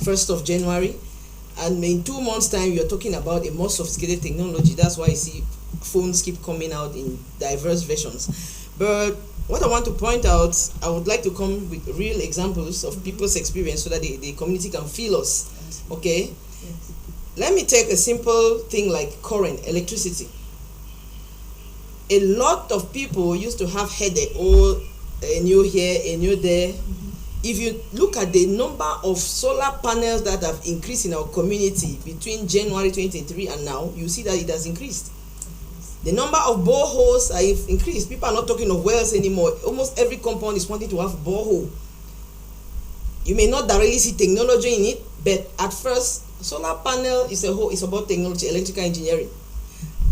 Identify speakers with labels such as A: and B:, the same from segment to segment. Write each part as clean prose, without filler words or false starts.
A: 1st of January, and in 2 months' time, you're talking about a more sophisticated technology. That's why you see phones keep coming out in diverse versions. But what I want to point out, I would like to come with real examples of people's experience so that the community can feel us. Okay?
B: Yes.
A: Let me take a simple thing like current, electricity. A lot of people used to have headache, oh, a new here, a new there. If you look at the number of solar panels that have increased in our community between January 2023 and now, you see that it has increased. The number of boreholes have increased. People are not talking of wells anymore. Almost every compound is wanting to have borehole. You may not directly see technology in it, but at first, solar panel is about technology, electrical engineering,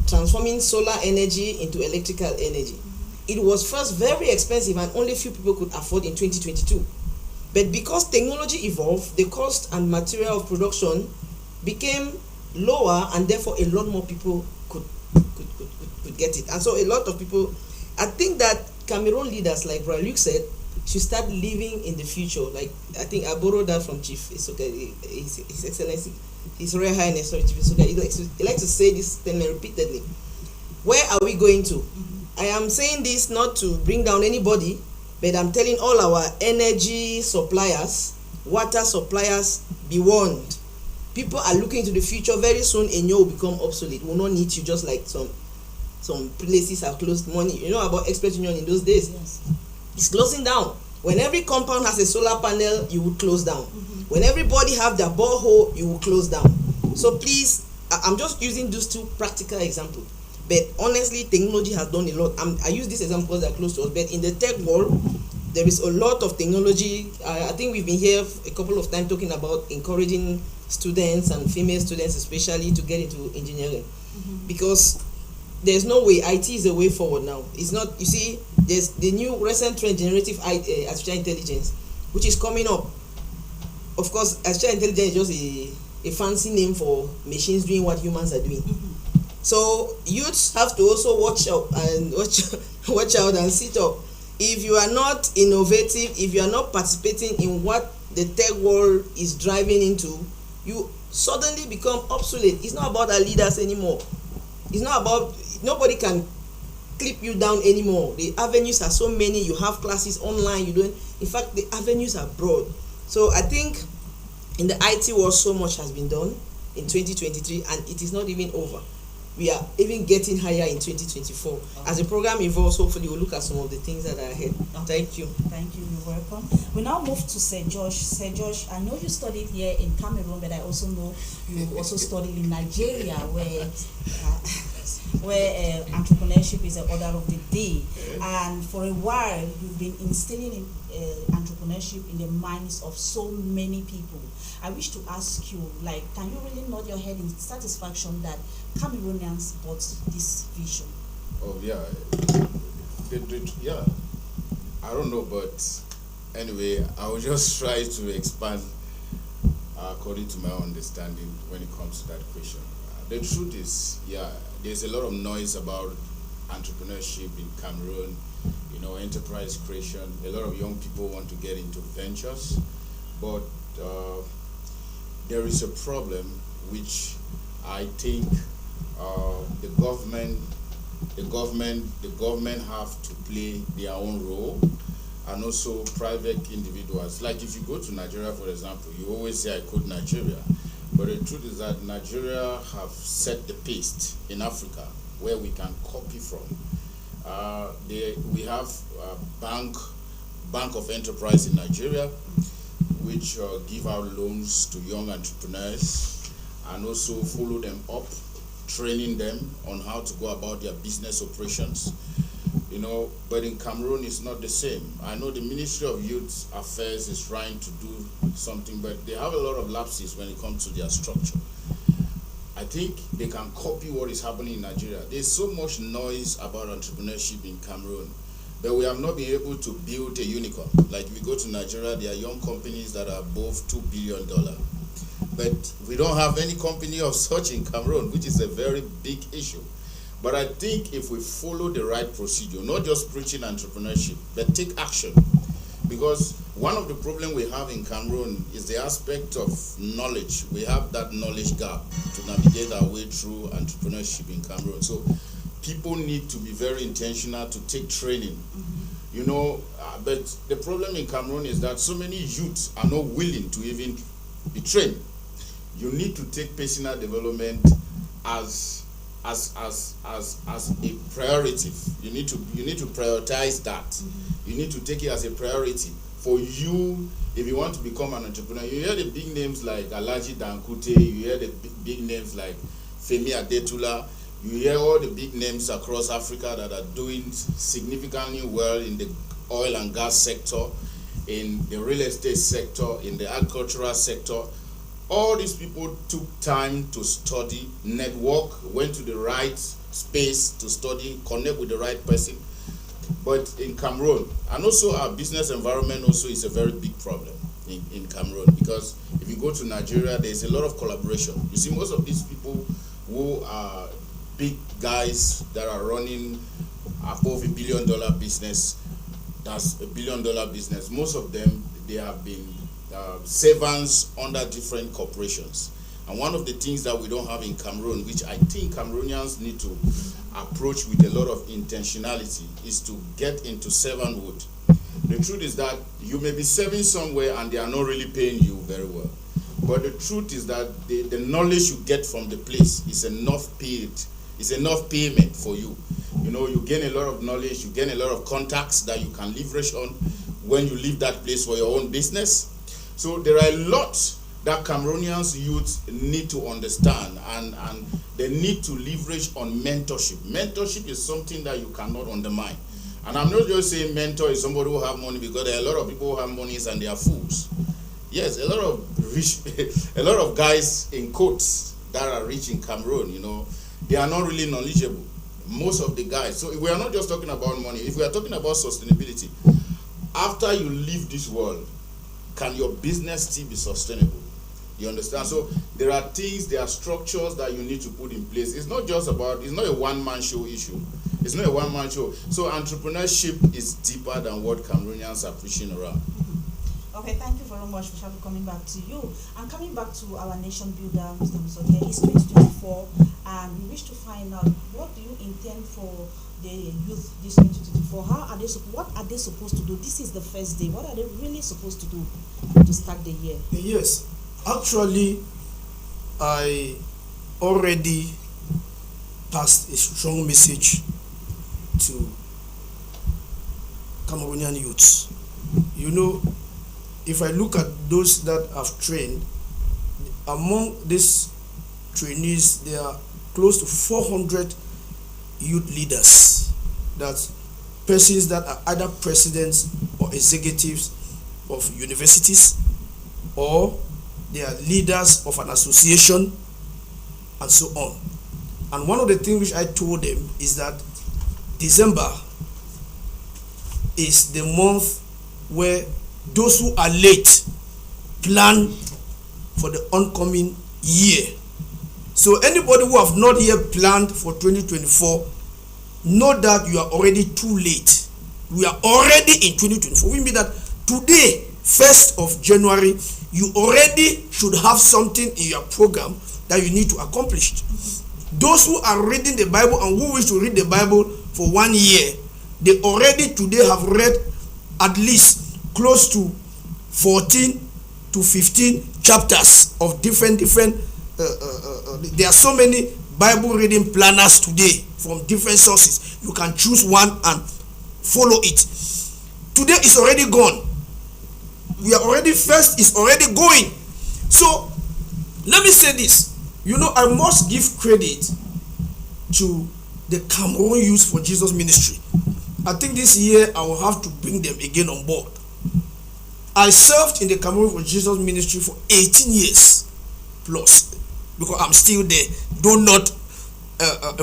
A: transforming solar energy into electrical energy. It was first very expensive and only few people could afford in 2022. But because technology evolved, the cost and material of production became lower, and therefore a lot more people could get it. And so a lot of people, I think that Cameroon leaders, like Brother Luke said, should start living in the future. Like, I think I borrowed that from Chief Isoka, His Excellency, His Royal Highness, sorry, Chief Isoka. He likes to say this statement repeatedly. Where are we going to? I am saying this not to bring down anybody, but I'm telling all our energy suppliers, water suppliers, be warned. People are looking to the future. Very soon, Enyo will become obsolete. We will not need you, just like some places have closed money. You know about Expert Union in those days?
B: Yes.
A: It's closing down. When every compound has a solar panel, you will close down. When everybody have their borehole, you will close down. So please, I'm just using those two practical examples. But honestly, technology has done a lot. I use this example because they're close to us. But in the tech world, there is a lot of technology. I think we've been here a couple of times talking about encouraging students and female students especially to get into engineering. Because there's no way, IT is the way forward now. It's not, you see, there's the new recent trend, generative artificial intelligence, which is coming up. Of course, artificial intelligence is just a fancy name for machines doing what humans are doing. So youths have to also watch out and watch out and sit up. If you are not innovative, if you are not participating in what the tech world is driving into, you suddenly become obsolete. It's not about our leaders anymore. It's not about, nobody can clip you down anymore. The avenues are so many. You have classes online. In fact, the avenues are broad. So I think in the IT world, so much has been done in 2023, and it is not even over. We are even getting higher in 2024. Okay. As the program evolves, hopefully we'll look at some of the things that are ahead. Okay. Thank you.
B: Thank you. You're welcome. We now move to Sir Josh. Sir Josh, I know you studied here in Cameroon, but I also know you also studied in Nigeria, where entrepreneurship is the order of the day. And for a while, you've been instilling entrepreneurship in the minds of so many people. I wish to ask you, like, can you really nod your head in satisfaction that Cameroonians bought this vision?
C: Oh, yeah. Yeah. I don't know, but anyway, I will just try to expand according to my understanding when it comes to that question. The truth is, yeah, there's a lot of noise about entrepreneurship in Cameroon, enterprise creation. A lot of young people want to get into ventures, but there is a problem which I think the government have to play their own role, and also private individuals. Like if you go to Nigeria, for example, you always say I quote Nigeria, but the truth is that Nigeria have set the pace in Africa where we can copy from. We have Bank of Enterprise in Nigeria, which give out loans to young entrepreneurs and also follow them up, training them on how to go about their business operations. But in Cameroon it's not the same. I know the Ministry of Youth Affairs is trying to do something, but they have a lot of lapses when it comes to their structure. I think they can copy what is happening in Nigeria. There's so much noise about entrepreneurship in Cameroon, but we have not been able to build a unicorn. Like if we go to Nigeria, there are young companies that are above $2 billion. But we don't have any company of such in Cameroon, which is a very big issue. But I think if we follow the right procedure, not just preaching entrepreneurship, but take action. Because One of the problems we have in Cameroon is the aspect of knowledge. We have that knowledge gap to navigate our way through entrepreneurship in Cameroon. So people need to be very intentional to take training. You know, but the problem in Cameroon is that so many youths are not willing to even be trained. You need to take personal development as a priority. You need to prioritize that. You need to take it as a priority for you. If you want to become an entrepreneur, you hear the big names like Alhaji Dangote, you hear the big names like Femi Adetula, you hear all the big names across Africa that are doing significantly well in the oil and gas sector, in the real estate sector, in the agricultural sector. All these people took time to study, network, went to the right space to study, connect with the right person. But in Cameroon, and also our business environment also is a very big problem in Cameroon, because if you go to Nigeria, there's a lot of collaboration. You see, most of these people who are big guys that are running above $1 billion business, that's $1 billion business, most of them, they have been servants under different corporations. And one of the things that we don't have in Cameroon, which I think Cameroonians need to approach with a lot of intentionality, is to get into servanthood. The truth is that you may be serving somewhere and they are not really paying you very well. But the truth is that the knowledge you get from the place is enough payment for you. You know, you gain a lot of knowledge, you gain a lot of contacts that you can leverage on when you leave that place for your own business. So there are a lot that Cameroonians youth need to understand, and they need to leverage on mentorship. Mentorship is something that you cannot undermine. And I'm not just saying mentor is somebody who have money, because there are a lot of people who have money and they are fools. Yes, a lot of guys in quotes that are rich in Cameroon, you know, they are not really knowledgeable. Most of the guys. So we are not just talking about money. If we are talking about sustainability, after you leave this world, can your business still be sustainable? You understand? So there are things, there are structures that you need to put in place. It's not a one-man show issue. It's not a one-man show. So entrepreneurship is deeper than what Cameroonians are pushing around.
B: Okay, thank you very much for coming back to you. And coming back to our nation builder, Mr. Musoke, it's 2024, and we wish to find out, what do you intend for the youth this 2024? What are they supposed to do? This is the first day. What are they really supposed to do to start the year?
D: Yes, actually, I already passed a strong message to Cameroonian youths. You know, if I look at those that I've trained, among these trainees, there are close to 400 youth leaders. That's persons that are either presidents or executives of universities, or they are leaders of an association, and so on. And one of the things which I told them is that December is the month where those who are late plan for the oncoming year. So anybody who have not yet planned for 2024, know that you are already too late. We are already in 2024. We mean that today, 1st of January, you already should have something in your program that you need to accomplish. Those who are reading the Bible and who wish to read the Bible for 1 year, they already today have read at least close to 14 to 15 chapters of different there are so many Bible reading planners today from different sources. You can choose one and follow it. Today is already gone. We are already, first is already going. So let me say this. You know, I must give credit to the Cameroon Youth for Jesus Ministry. I think this year I will have to bring them again on board. I served in the Cameroon for Jesus Ministry for 18 years plus, because I'm still there, though not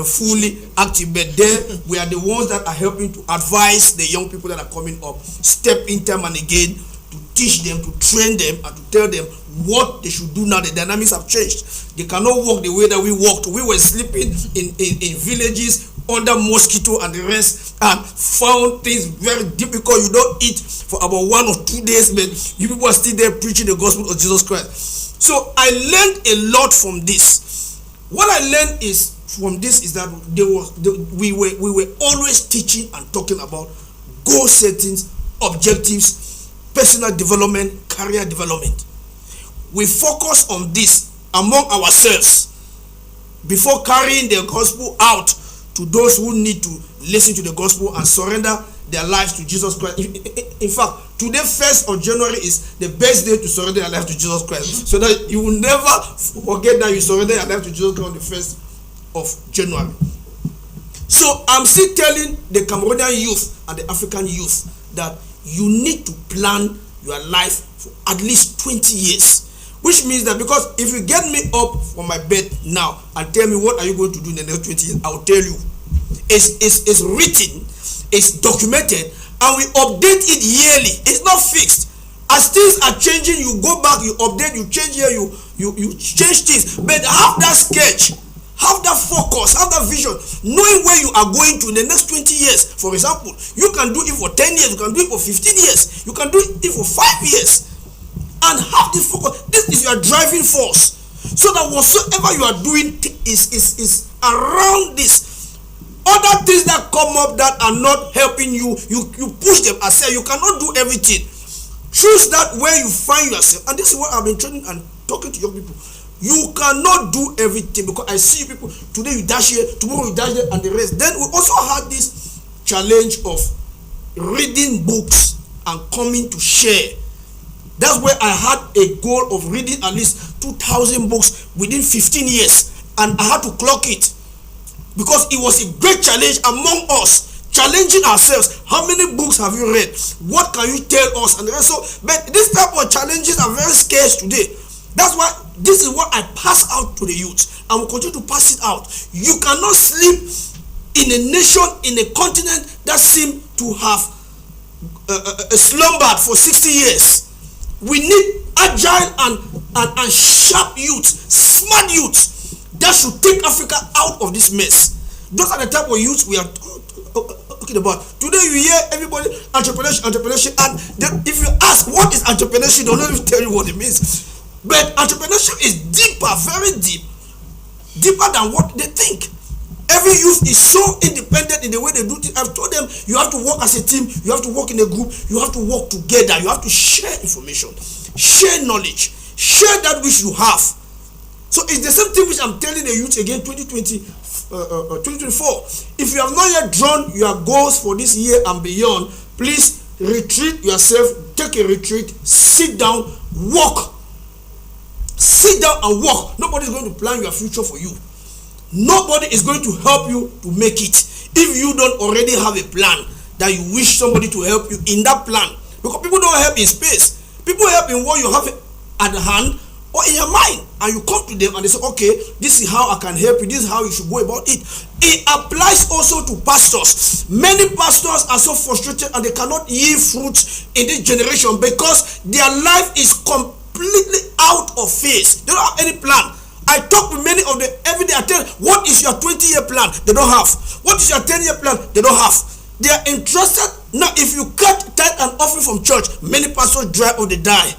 D: fully active, but there we are the ones that are helping to advise the young people that are coming up, step in time and again, to teach them, to train them, and to tell them what they should do now. The dynamics have changed. They cannot walk the way that we walked. We were sleeping in villages under mosquito and the rest, and found things very difficult. You don't eat for about 1 or 2 days, but you people are still there preaching the gospel of Jesus Christ. So I learned a lot from this. What I learned from this is that we were always teaching and talking about goal settings, objectives, personal development, career development. We focus on this among ourselves before carrying the gospel out to those who need to listen to the gospel and surrender their lives to Jesus Christ. In fact, today, 1st of January is the best day to surrender your life to Jesus Christ, so that you will never forget that you surrender your life to Jesus Christ on the 1st of January. So I'm still telling the Cameroonian youth and the African youth that you need to plan your life for at least 20 years. Which means that, because if you get me up from my bed now and tell me what are you going to do in the next 20 years, I'll tell you. It's written, it's documented, and we update it yearly. It's not fixed. As things are changing, you go back, you update, you change here, you change things. But have that sketch, have that focus, have that vision, knowing where you are going to in the next 20 years. For example, you can do it for 10 years, you can do it for 15 years, you can do it for 5 years. And have this focus. This is your driving force, so that whatsoever you are doing is around this. Other things that come up that are not helping you, you push them aside. You cannot do everything. Choose that where you find yourself. And this is what I've been training and talking to young people. You cannot do everything, because I see people today you dash here, tomorrow you dash there, and the rest. Then we also had this challenge of reading books and coming to share. That's where I had a goal of reading at least 2,000 books within 15 years, and I had to clock it, because it was a great challenge among us, challenging ourselves. How many books have you read? What can you tell us? And so, but this type of challenges are very scarce today. That's why this is what I pass out to the youth, and will continue to pass it out. You cannot sleep in a nation, in a continent that seems to have slumbered for 60 years. We need agile and sharp youth, smart youth that should take Africa out of this mess. Those are the type of youth we are talking about. Today you hear everybody entrepreneurship, and if you ask what is entrepreneurship, they'll not even tell you what it means. But entrepreneurship is deeper, very deeper than what they think. Every youth is so independent in the way they do things. I've told them, you have to work as a team, you have to work in a group, you have to work together, you have to share information, share knowledge, share that which you have. So it's the same thing which I'm telling the youth again, 2024. If you have not yet drawn your goals for this year and beyond, please retreat yourself, take a retreat, sit down, walk. Sit down and walk. Nobody is going to plan your future for you. Nobody is going to help you to make it if you don't already have a plan that you wish somebody to help you in that plan. Because people don't help in space. People help in what you have at hand or in your mind. And you come to them and they say, okay, this is how I can help you. This is how you should go about it. It applies also to pastors. Many pastors are so frustrated and they cannot yield fruit in this generation because their life is completely out of phase. They don't have any plan. I talk with many of them every day. I tell them, what is your 20-year plan? They don't have. What is your 10-year plan? They don't have. They are interested. Now, if you cut tithe and offering from church, many pastors dry or they die.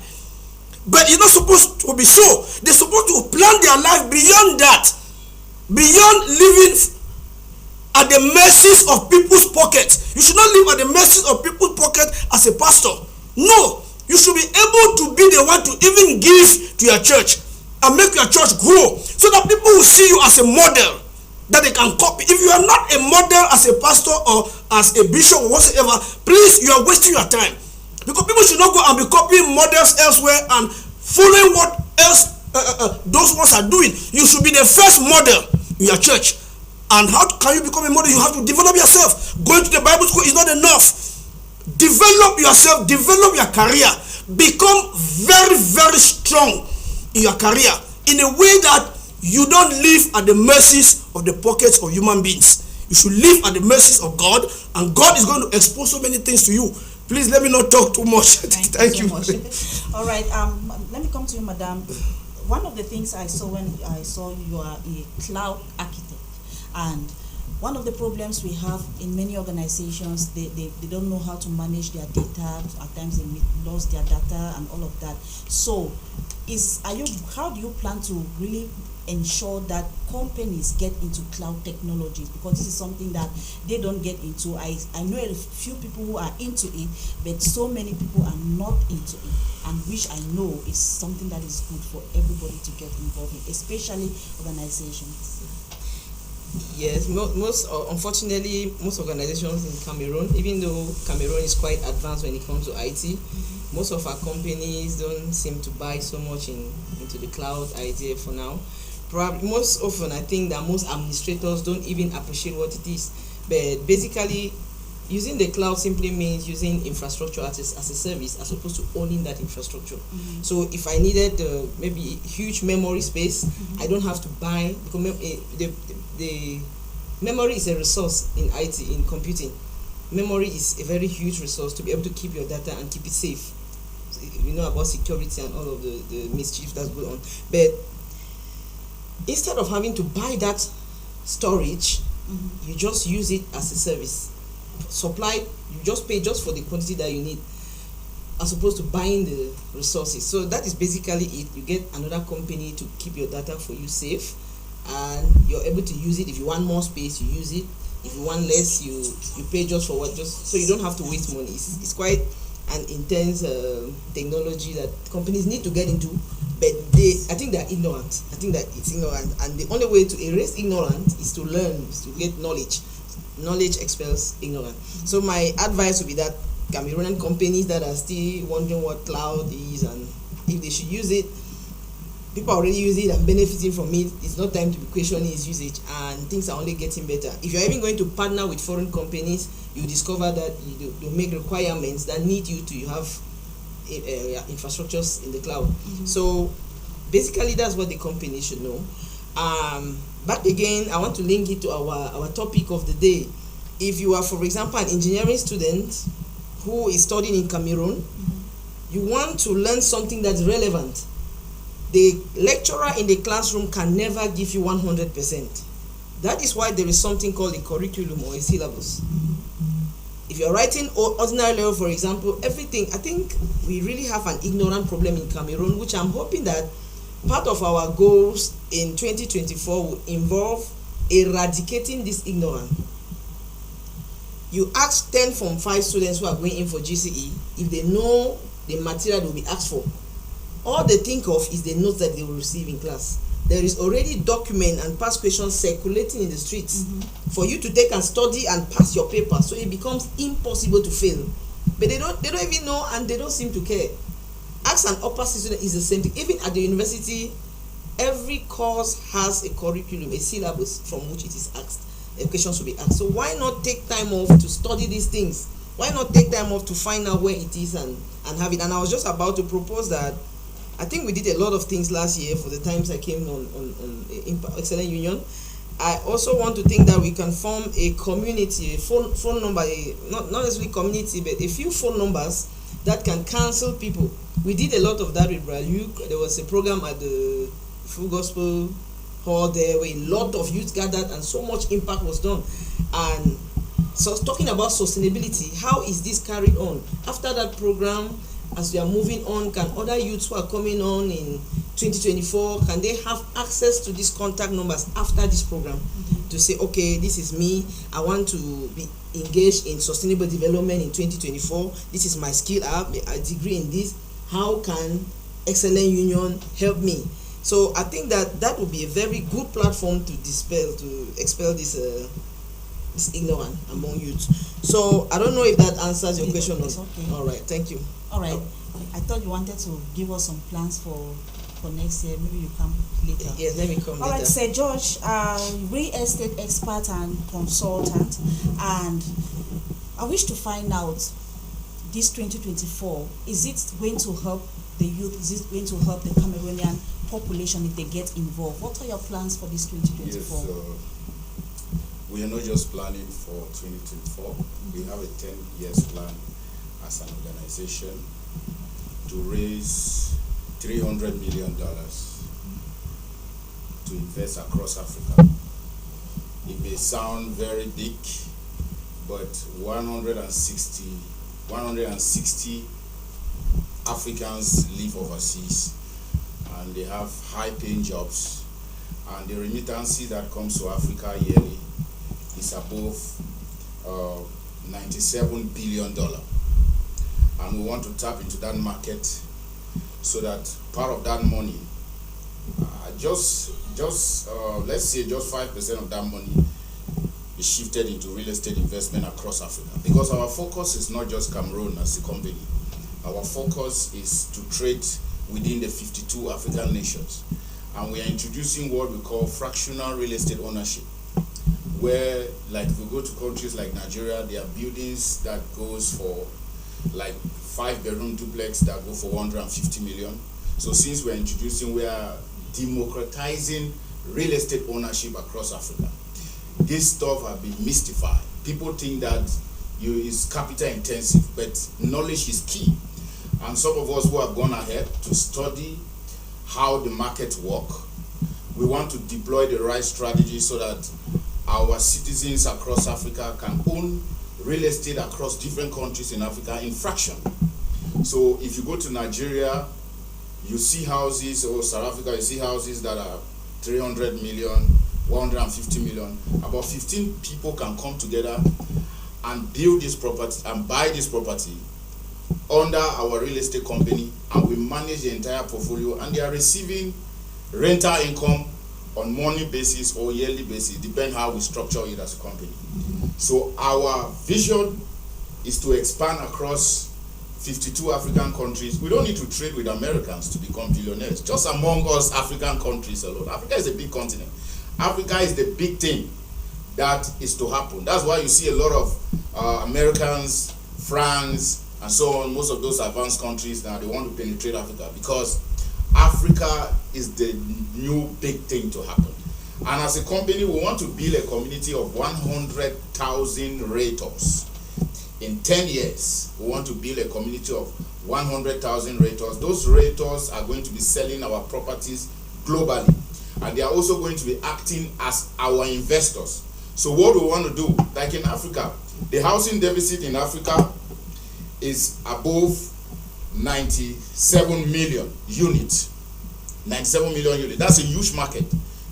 D: But it's not supposed to be so. They're supposed to plan their life beyond that. Beyond living at the mercies of people's pockets. You should not live at the mercies of people's pockets as a pastor. No. You should be able to be the one to even give to your church and make your church grow, so that people will see you as a model that they can copy. If you are not a model as a pastor or as a bishop or whatsoever, please, you are wasting your time. Because people should not go and be copying models elsewhere and following what else those ones are doing. You should be the first model in your church. And how can you become a model? You have to develop yourself. Going to the Bible school is not enough. Develop yourself, develop your career, become very, very strong in your career in a way that you don't live at the mercies of the pockets of human beings. You should live at the mercies of God, and God is going to expose so many things to you. Please let me not talk too much. Thank you.
B: So much. All right, let me come to you, madam. One of the things I saw when I saw you are a cloud architect, and one of the problems we have in many organizations, they don't know how to manage their data. At times they lose their data and all of that. So how do you plan to really ensure that companies get into cloud technologies, because this is something that they don't get into? I know a few people who are into it, but so many people are not into it, and which I know is something that is good for everybody to get involved in, especially organizations.
A: Yes, unfortunately, most organizations in Cameroon, even though Cameroon is quite advanced when it comes to IT, most of our companies don't seem to buy so much into the cloud idea for now. Probably most often, I think that most administrators don't even appreciate what it is. But basically, using the cloud simply means using infrastructure as a service, as opposed to owning that infrastructure. So if I needed maybe huge memory space, I don't have to buy, because the memory is a resource in IT, in computing. Memory is a very huge resource to be able to keep your data and keep it safe. So we know about security and all of the mischief that's going on. But instead of having to buy that storage, you just use it as a service. Supply, you just pay just for the quantity that you need, as opposed to buying the resources. So that is basically it. You get another company to keep your data for you safe, and you're able to use it. If you want more space, you use it. If you want less, you pay just for what, just so you don't have to waste money. It's quite an intense technology that companies need to get into, but I think they're ignorant. I think that it's ignorant, and the only way to erase ignorance is to learn, is to get knowledge. Knowledge expels ignorance. So my advice would be that Cameroonian companies that are still wondering what cloud is and if they should use it, people are already using it and benefiting from it. It's not time to be questioning its usage, and things are only getting better. If you're even going to partner with foreign companies, you discover that you make requirements that need you to have infrastructures in the cloud. So basically that's what the company should know. But again, I want to link it to our topic of the day. If you are, for example, an engineering student who is studying in Cameroon, you want to learn something that's relevant. The lecturer in the classroom can never give you 100%. That is why there is something called a curriculum or a syllabus. If you're writing ordinary level, for example, everything, I think we really have an ignorant problem in Cameroon, which I'm hoping that part of our goals in 2024 will involve eradicating this ignorance. You ask 10 Form 5 students who are going in for GCE if they know the material they will be asked for. All they think of is the notes that they will receive in class. There is already document and past questions circulating in the streets for you to take and study and pass your paper, so it becomes impossible to fail. But they don't even know, and they don't seem to care. Ask an upper student is the same thing. Even at the university, every course has a curriculum, a syllabus from which it is asked. Questions will be asked. So why not take time off to study these things? Why not take time off to find out where it is and have it? And I was just about to propose that. I think we did a lot of things last year for the times I came on Excellent Union. I also want to think that we can form a community, a phone number, not necessarily community, but a few phone numbers that can counsel people. We did a lot of that with Brother Luke. There was a program at the Full Gospel Hall there where a lot of youth gathered and so much impact was done. And so talking about sustainability, how is this carried on? After that program, as we are moving on, can other youths who are coming on in 2024, can they have access to these contact numbers after this program to say, okay, this is me, I want to be engaged in sustainable development in 2024, this is my skill, I have a degree in this, how can Excellent Union help me? So I think that would be a very good platform to expel this ignorance among youth. So I don't know if that answers your question.
B: Okay.
A: All right, thank you.
B: All right. I thought you wanted to give us some plans for next year. Maybe you come later.
A: Yes, let me come
B: All
A: later.
B: right, Sir George, real estate expert and consultant, and I wish to find out this 2024, is it going to help the youth? Is it going to help the Cameroonian population if they get involved? What are your plans for this 2024?
C: Yes, we are not just planning for 2024. We have a 10 years plan as an organization to raise $300 million to invest across Africa. It may sound very big, but 160 Africans live overseas, and they have high-paying jobs, and the remittances that comes to Africa yearly is above $97 billion. And we want to tap into that market so that part of that money, let's say just 5% of that money is shifted into real estate investment across Africa. Because our focus is not just Cameroon as a company. Our focus is to trade within the 52 African nations. And we are introducing what we call fractional real estate ownership, where, like, if we go to countries like Nigeria, there are buildings that goes for like 5-bedroom duplex that go for 150 million. So since we are democratizing real estate ownership across Africa. This stuff have been mystified. People think that it's capital intensive, but knowledge is key. And some of us who have gone ahead to study how the markets work, we want to deploy the right strategy so that our citizens across Africa can own real estate across different countries in Africa in fraction. So if you go to Nigeria, you see houses, or South Africa, you see houses that are 300 million, 150 million. About 15 people can come together and build this property and buy this property under our real estate company, and we manage the entire portfolio, and they are receiving rental income on monthly basis or yearly basis, depending how we structure it as a company. So our vision is to expand across 52 African countries. We don't need to trade with Americans to become billionaires. Just among us African countries alone. Africa is a big continent. Africa is the big thing that is to happen. That's why you see a lot of Americans, France, and so on, most of those advanced countries now, they want to penetrate Africa because Africa is the new big thing to happen. And as a company, we want to build a community of 100,000 realtors. In 10 years, we want to build a community of 100,000 realtors. Those realtors are going to be selling our properties globally. And they are also going to be acting as our investors. So what we want to do, like in Africa, the housing deficit in Africa is above 97 million units. 97 million units. That's a huge market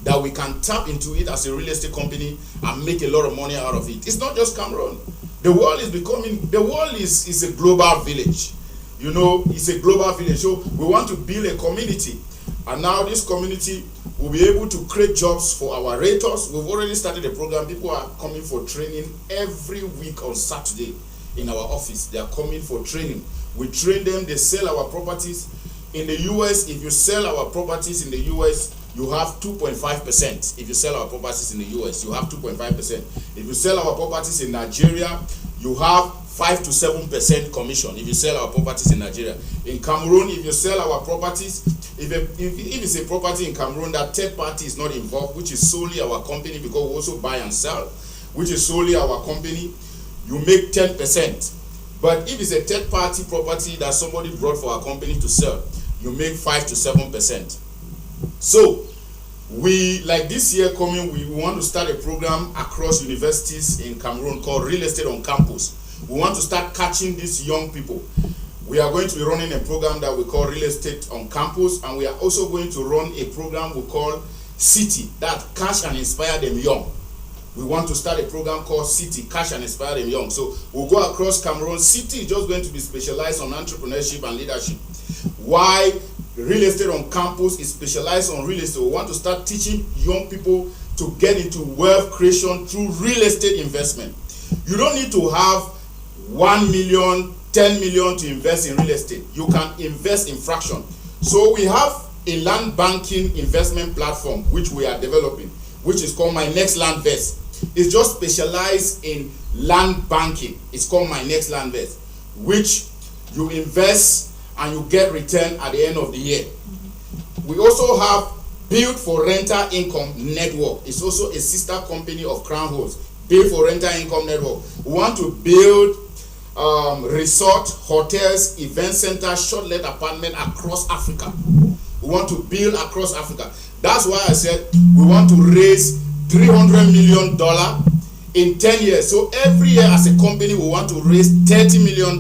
C: that we can tap into it as a real estate company and make a lot of money out of it. It's not just Cameroon. The world is a global village. You know, it's a global village. So we want to build a community. And now this community will be able to create jobs for our realtors. We've already started a program. People are coming for training every week on Saturday in our office. They are coming for training. We train them, they sell our properties. In the US, if you sell our properties in the US, you have 2.5%. If you sell our properties in the US, you have 2.5%. If you sell our properties in Nigeria, you have 5 to 7% commission if you sell our properties in Nigeria. In Cameroon, if you sell our properties, if it's a property in Cameroon that third party is not involved, which is solely our company, because we also buy and sell, which is solely our company, you make 10%. But if it's a third party property that somebody brought for our company to sell, you make 5 to 7%. So we, like this year coming, we want to start a program across universities in Cameroon called Real Estate on Campus. We want to start catching these young people. We are going to be running a program that we call Real Estate on Campus, and we are also going to run a program we call City, that catch and inspire them young. We want to start a program called City, Catch and Inspire Them Young. So we'll go across Cameroon. City is just going to be specialized on entrepreneurship and leadership. Why Real Estate on Campus is specialized on real estate. We want to start teaching young people to get into wealth creation through real estate investment. You don't need to have 1 million, 10 million to invest in real estate. You can invest in fraction. So we have a land banking investment platform which we are developing, which is called My Next Landvest. It's just specialized in land banking. It's called My Next Landvest, which you invest and you get return at the end of the year. We also have Build for Rental Income Network. It's also a sister company of Crown Host. Build for Rental Income Network. We want to build resort, hotels, event centers, short-let apartment across Africa. We want to build across Africa. That's why I said we want to raise $300 million in 10 years. So every year as a company, we want to raise $30 million.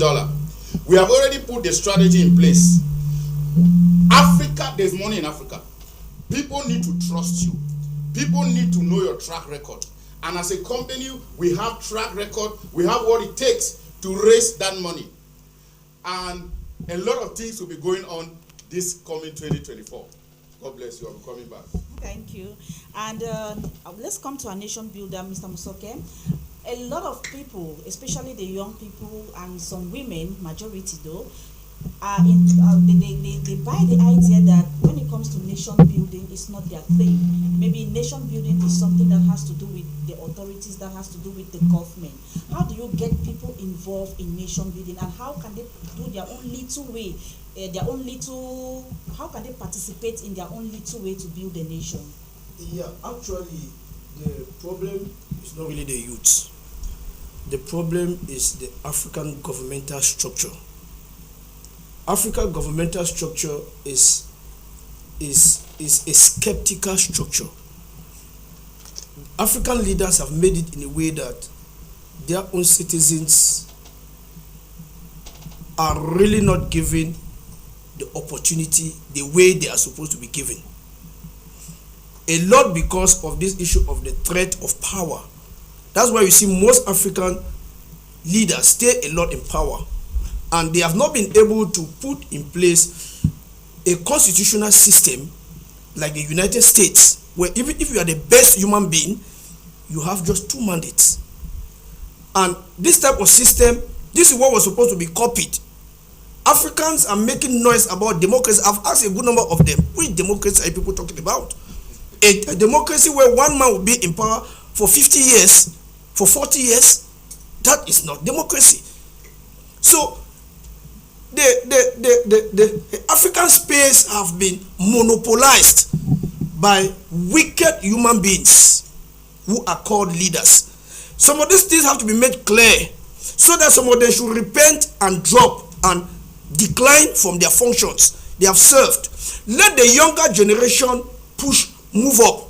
C: We have already put the strategy in place. Africa, there's money in Africa. People need to trust you. People need to know your track record. And as a company, we have track record. We have what it takes to raise that money. And a lot of things will be going on this coming 2024. God bless you. I'm coming back.
B: Thank you. And let's come to our nation builder, Mr. Musoke. A lot of people, especially the young people and some women, majority though, are they buy the idea that when it comes to nation building, it's not their thing. Maybe nation building is something that has to do with the authorities, that has to do with the government. How do you get people involved in nation building, and how can they do their own little way, how can they participate in their own little way to build a nation?
D: Yeah, actually, the problem is not really the youth. The problem is the African governmental structure. African governmental structure is a skeptical structure. African leaders have made it in a way that their own citizens are really not given the opportunity the way they are supposed to be given. A lot because of this issue of the threat of power. That's why you see most African leaders stay a lot in power, and they have not been able to put in place a constitutional system like the United States, where even if you are the best human being, you have just 2 mandates. And this type of system, this is what was supposed to be copied. Africans are making noise about democracy. I've asked a good number of them, which democracy are people talking about? A democracy where one man will be in power for 50 years, for 40 years? That is not democracy. So the African space have been monopolized by wicked human beings who are called leaders. Some of these things have to be made clear so that some of them should repent and drop and decline from their functions they have served. Let the younger generation move up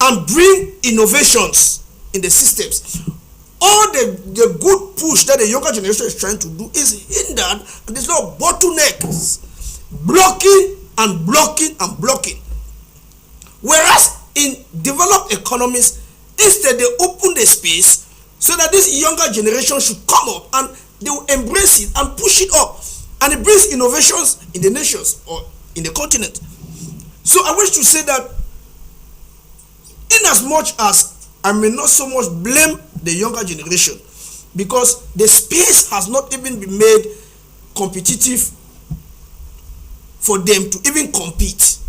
D: and bring innovations in the systems. All the good push that the younger generation is trying to do is hindered, and there's no bottlenecks, blocking and blocking and blocking. Whereas in developed economies, instead they open the space so that this younger generation should come up and they will embrace it and push it up, and it brings innovations in the nations or in the continent. So I wish to say that in as much as I may not so much blame the younger generation, because the space has not even been made competitive for them to even compete.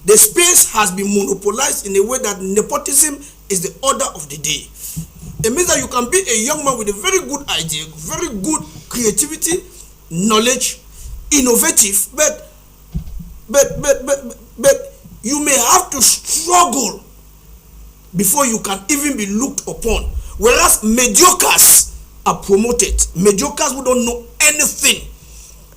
D: The space has been monopolized in a way that nepotism is the order of the day. It means that you can be a young man with a very good idea, very good creativity, knowledge, innovative, but you may have to struggle before you can even be looked upon. Whereas mediocres are promoted. Mediocres who don't know anything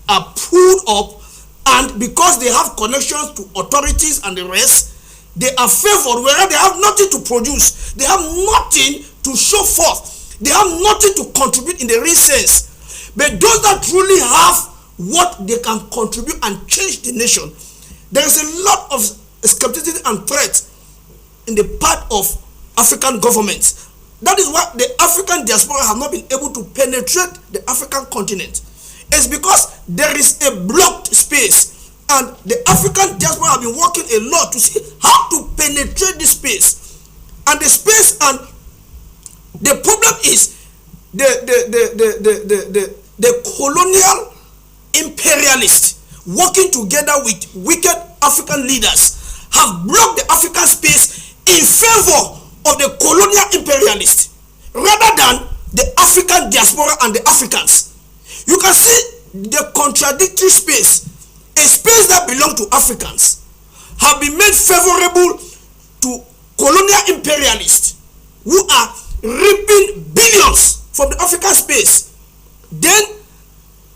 D: are pulled up, and because they have connections to authorities and the rest, they are favored, whereas they have nothing to produce. They have nothing to show forth. They have nothing to contribute in the real sense. But those that truly have what they can contribute and change the nation, there is a lot of skepticism and threat in the part of African governments. That is why the African diaspora have not been able to penetrate the African continent. It's because there is a blocked space, and the African diaspora have been working a lot to see how to penetrate this space. And the space, and the problem is the colonial imperialists working together with wicked African leaders have blocked the African space in favor of the colonial imperialists rather than the African diaspora and the Africans. You can see the contradictory space. A space that belongs to Africans have been made favorable to colonial imperialists who are reaping billions from the African space. Then,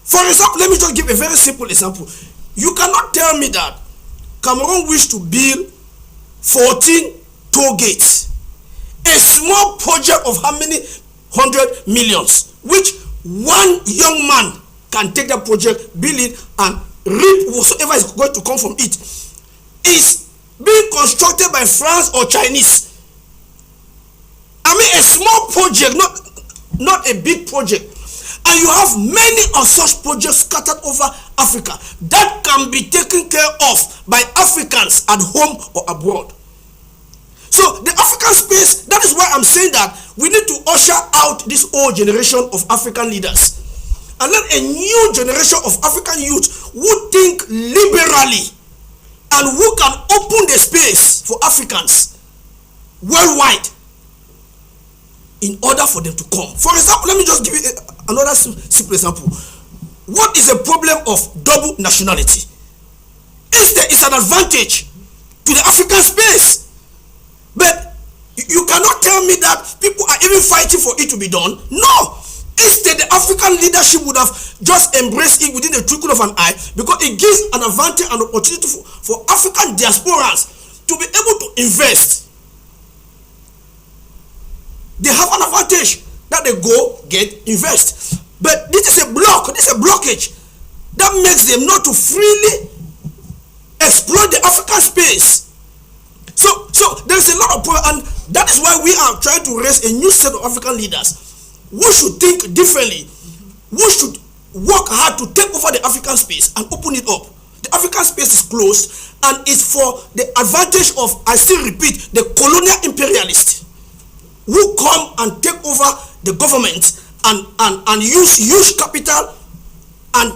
D: for example, let me just give a very simple example. You cannot tell me that Cameroon wished to build 14 toll gates, a small project of how many 100 millions, which one young man can take that project, build it, and reap whatsoever is going to come from it, is being constructed by France or Chinese. I mean, a small project, not a big project. And you have many of such projects scattered over Africa that can be taken care of by Africans at home or abroad. So the African space, that is why I'm saying that we need to usher out this old generation of African leaders and let a new generation of African youth who think liberally and who can open the space for Africans worldwide in order for them to come. For example, let me just give you another simple example. What is the problem of double nationality? Instead, it's an advantage to the African space. But you cannot tell me that people are even fighting for it to be done. No. Instead, the African leadership would have just embraced it within the twinkle of an eye, because it gives an advantage and opportunity for African diasporans to be able to invest. They have an advantage that they go get invest. But this is a blockage that makes them not to freely exploit the African space. So there's a lot of problem, and that is why we are trying to raise a new set of African leaders who should think differently, who should work hard to take over the African space and open it up. The African space is closed and it's for the advantage of, I still repeat, the colonial imperialists who come and take over the government and use huge capital and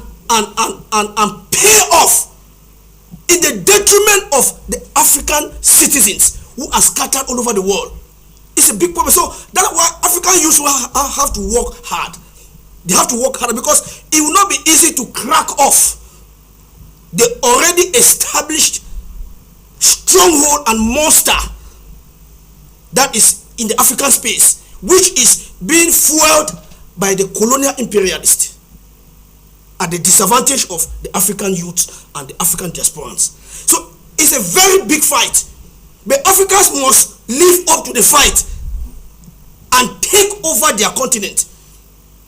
D: pay off in the detriment of the African citizens who are scattered all over the world. It's a big problem. So that's why African youth will have to work hard. They have to work harder, because it will not be easy to crack off the already established stronghold and monster that is in the African space, which is being fueled by the colonial imperialists at the disadvantage of the African youth and the African diasporans. So it's a very big fight, but Africans must live up to the fight and take over their continent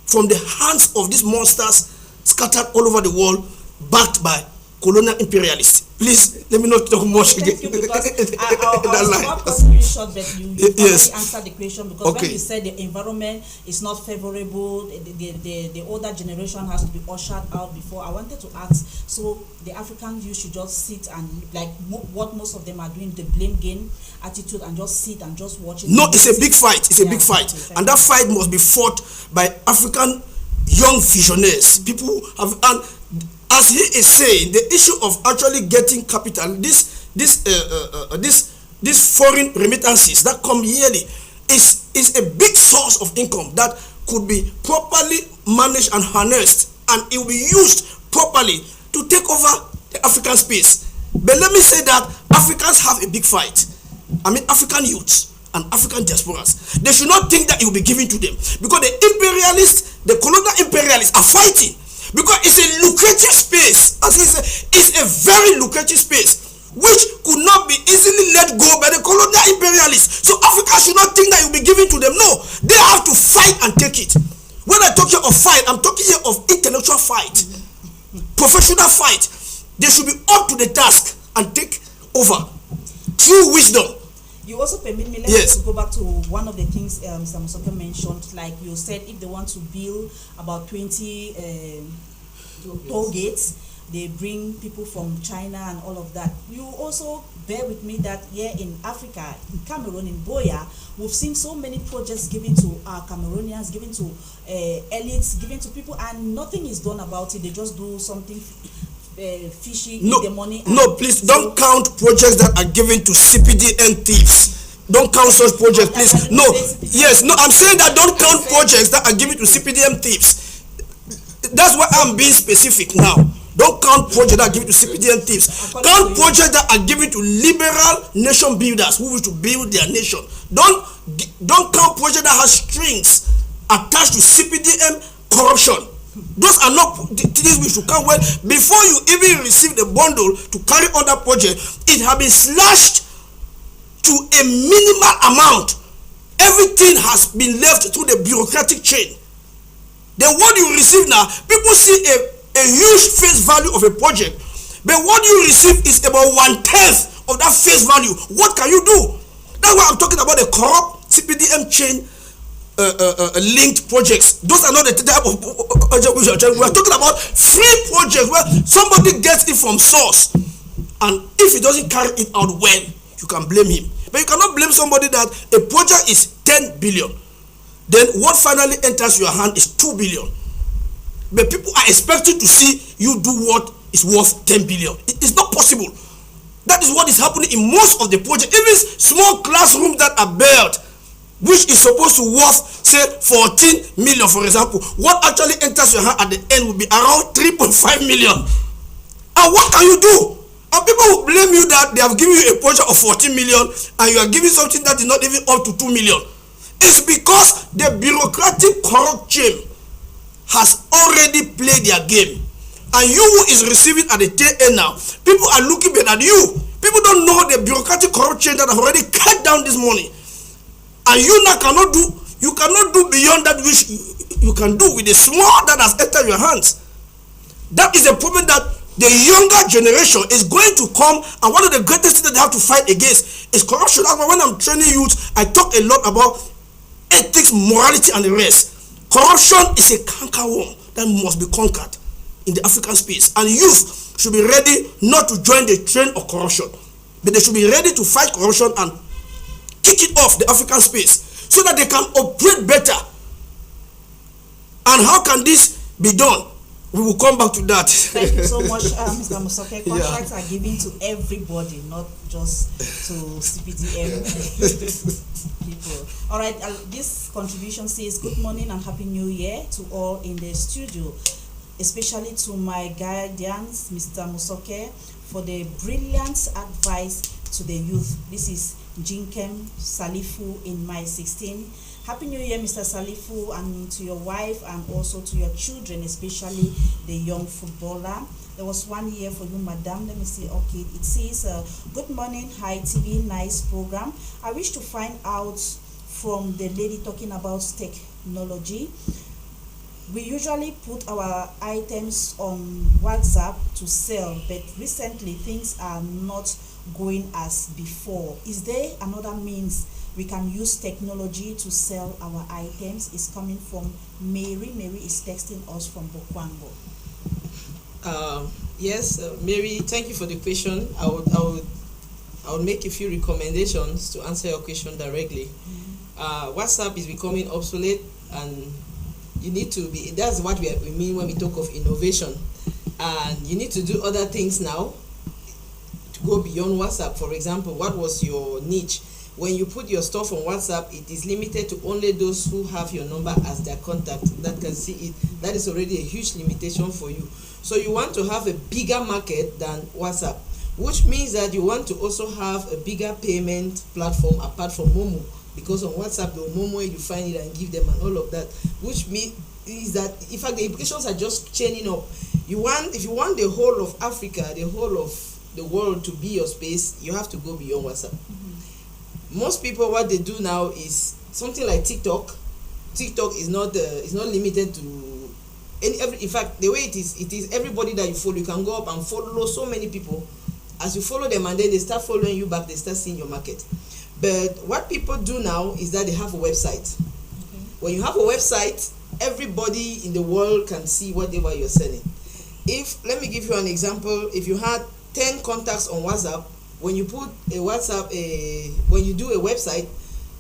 D: from the hands of these monsters scattered all over the world, backed by colonial imperialists. Please let me not talk much again.
B: Thank you, because I was about to really short, but you
D: yes.
B: already answered the question, because
D: Okay.
B: when you said the environment is not favorable, the older generation has to be ushered out before. I wanted to ask, so the African youth should just sit and, like what most of them are doing, the blame game attitude, and just sit and just watch it?
D: No, it's a big fight. It's a big fight,
B: okay,
D: and that fight must be fought by African young visionaries. People have, and as he is saying, the issue of actually getting capital, this foreign remittances that come yearly is a big source of income that could be properly managed and harnessed, and it will be used properly to take over the African space. But let me say that Africans have a big fight. I mean, African youths and African diasporas, they should not think that it will be given to them, because the imperialists, the colonial imperialists, are fighting. Because it's a lucrative space, as he said, it's a very lucrative space which could not be easily let go by the colonial imperialists. So Africa should not think that it will be given to them. No, they have to fight and take it. When I talk here of fight, I'm talking here of intellectual fight, professional fight. They should be up to the task and take over through wisdom.
B: You also permit me,
D: Yes.
B: to go back to one of the things Mr. Musoke mentioned, like you said, if they want to build about 20 toll gates, they bring people from China and all of that. You also bear with me that here in Africa, in Cameroon, in Boya, we've seen so many projects given to our Cameroonians, given to elites, given to people, and nothing is done about it. They just do something fishy,
D: No,
B: the money.
D: no, please don't count projects that are given to CPDM thieves. Don't count such projects, please. No, yes, no, I'm saying that don't count projects that are given to CPDM thieves. That's why I'm being specific now. Don't count projects that are given to CPDM thieves. Count projects that are given to liberal nation builders who wish to build their nation. Don't count projects that have strings attached to CPDM corruption. Those are not things we should count. Well, before you even receive the bundle to carry on that project, it has been slashed to a minimal amount. everything has been left through the bureaucratic chain. Then what you receive now, people see a huge face value of a project, but what you receive is about 1/10 of that face value. What can you do? That's why I'm talking about the corrupt CPDM chain linked projects. Those are not the type of project we are talking about. Free projects where somebody gets it from source, and if he doesn't carry it out well, you can blame him. But you cannot blame somebody that a project is 10 billion. Then what finally enters your hand is 2 billion. But people are expecting to see you do what is worth 10 billion. It is not possible. That is what is happening in most of the projects. Even small classrooms that are built, which is supposed to worth, say, 14 million, for example, what actually enters your hand at the end will be around 3.5 million. And what can you do? And people will blame you that they have given you a project of 14 million and you are giving something that is not even up to 2 million. It's because the bureaucratic corrupt chain has already played their game. And you who is receiving at the tail end now, people are looking back at you. People don't know the bureaucratic corrupt chain that have already cut down this money. And you now cannot do beyond that which you can do with the small that has entered your hands. That is the problem that the younger generation is going to come, and one of the greatest things that they have to fight against is corruption. That's why when I'm training youth, I talk a lot about ethics, morality, and the rest. Corruption is a cankerworm that must be conquered in the African space, and youth should be ready not to join the train of corruption, but they should be ready to fight corruption and kick it off the African space so that they can operate better. And how can this be done? We will come back to that.
B: Thank you so much, Mr. Musoke. Contracts are given to everybody, not just to CPDM people. All right, this contribution says, good morning and Happy New Year to all in the studio, especially to my guardians, Mr. Musoke, for the brilliant advice to the youth. This is Jinkem Salifu in my 16. Happy New Year, Mr. Salifu, and to your wife and also to your children, especially the young footballer. There was 1 year for you, madam. Let me see. Okay, it says, good morning, Hi TV, nice program. I wish to find out from the lady talking about technology. We usually put our items on WhatsApp to sell, but recently things are not going as before. Is there another means we can use technology to sell our items? Is coming from Mary. Mary is texting us from Bokwango.
A: Yes, Mary, thank you for the question. I would make a few recommendations to answer your question directly. WhatsApp is becoming obsolete, and you need to be, that's what we mean when we talk of innovation. And you need to do other things now to go beyond WhatsApp. For example, what was your niche? When you put your stuff on WhatsApp, it is limited to only those who have your number as their contact that can see it. That is already a huge limitation for you. So you want to have a bigger market than WhatsApp, which means that you want to also have a bigger payment platform apart from Momo, because on WhatsApp, the Momo, you find it and give them and all of that, which means is that, in fact, the implications are just chaining up. If you want the whole of Africa, the whole of the world to be your space, you have to go beyond WhatsApp. Most people, what they do now is something like TikTok. TikTok is not limited to every. In fact, the way it is everybody that you follow. You can go up and follow so many people. As you follow them, and then they start following you back, they start seeing your market. But what people do now is that they have a website. Okay. When you have a website, everybody in the world can see whatever you're selling. Let me give you an example. If you had 10 contacts on WhatsApp, when you put a WhatsApp, when you do a website,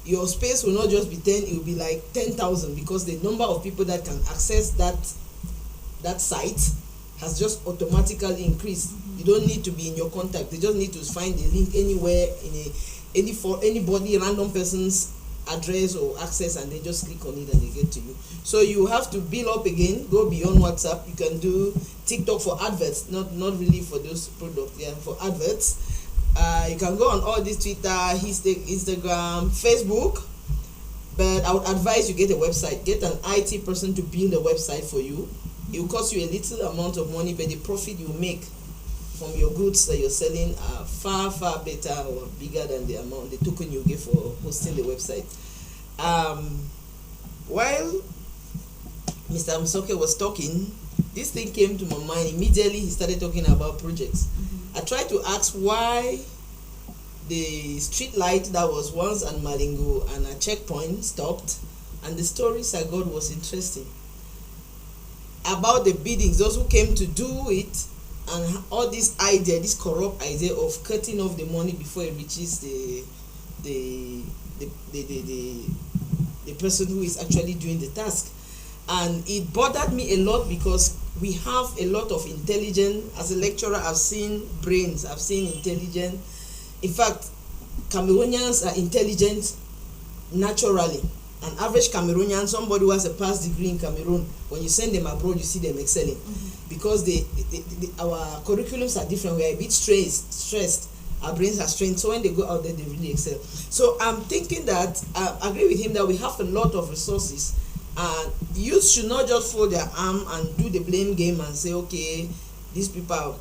A: your space will not just be 10, it will be like 10,000, because the number of people that can access that site has just automatically increased. You don't need to be in your contact. They just need to find a link anywhere for anybody, random person's address or access, and they just click on it and they get to you. So you have to build up again, go beyond WhatsApp. You can do TikTok for adverts, not really for those products, for adverts. You can go on all this Twitter, Instagram, Facebook, but I would advise you get a website. Get an IT person to build a website for you. It will cost you a little amount of money, but the profit you make from your goods that you're selling are far, far better or bigger than the token you get for hosting the website. While Mr. Msoke was talking, this thing came to my mind. Immediately he started talking about projects. I tried to ask why the street light that was once at Malingo and a checkpoint stopped, and the stories I got was interesting. About the biddings, those who came to do it, and all this idea, this corrupt idea of cutting off the money before it reaches the person who is actually doing the task. And it bothered me a lot because we have a lot of intelligence. As a lecturer, I've seen brains, I've seen intelligence. In fact, Cameroonians are intelligent naturally. An average Cameroonian, somebody who has a past degree in Cameroon, when you send them abroad, you see them excelling. Because our curriculums are different. We are a bit stressed. Our brains are strained. So when they go out there, they really excel. So I'm thinking that, I agree with him that we have a lot of resources. And youth should not just fold their arm and do the blame game and say, okay, these people are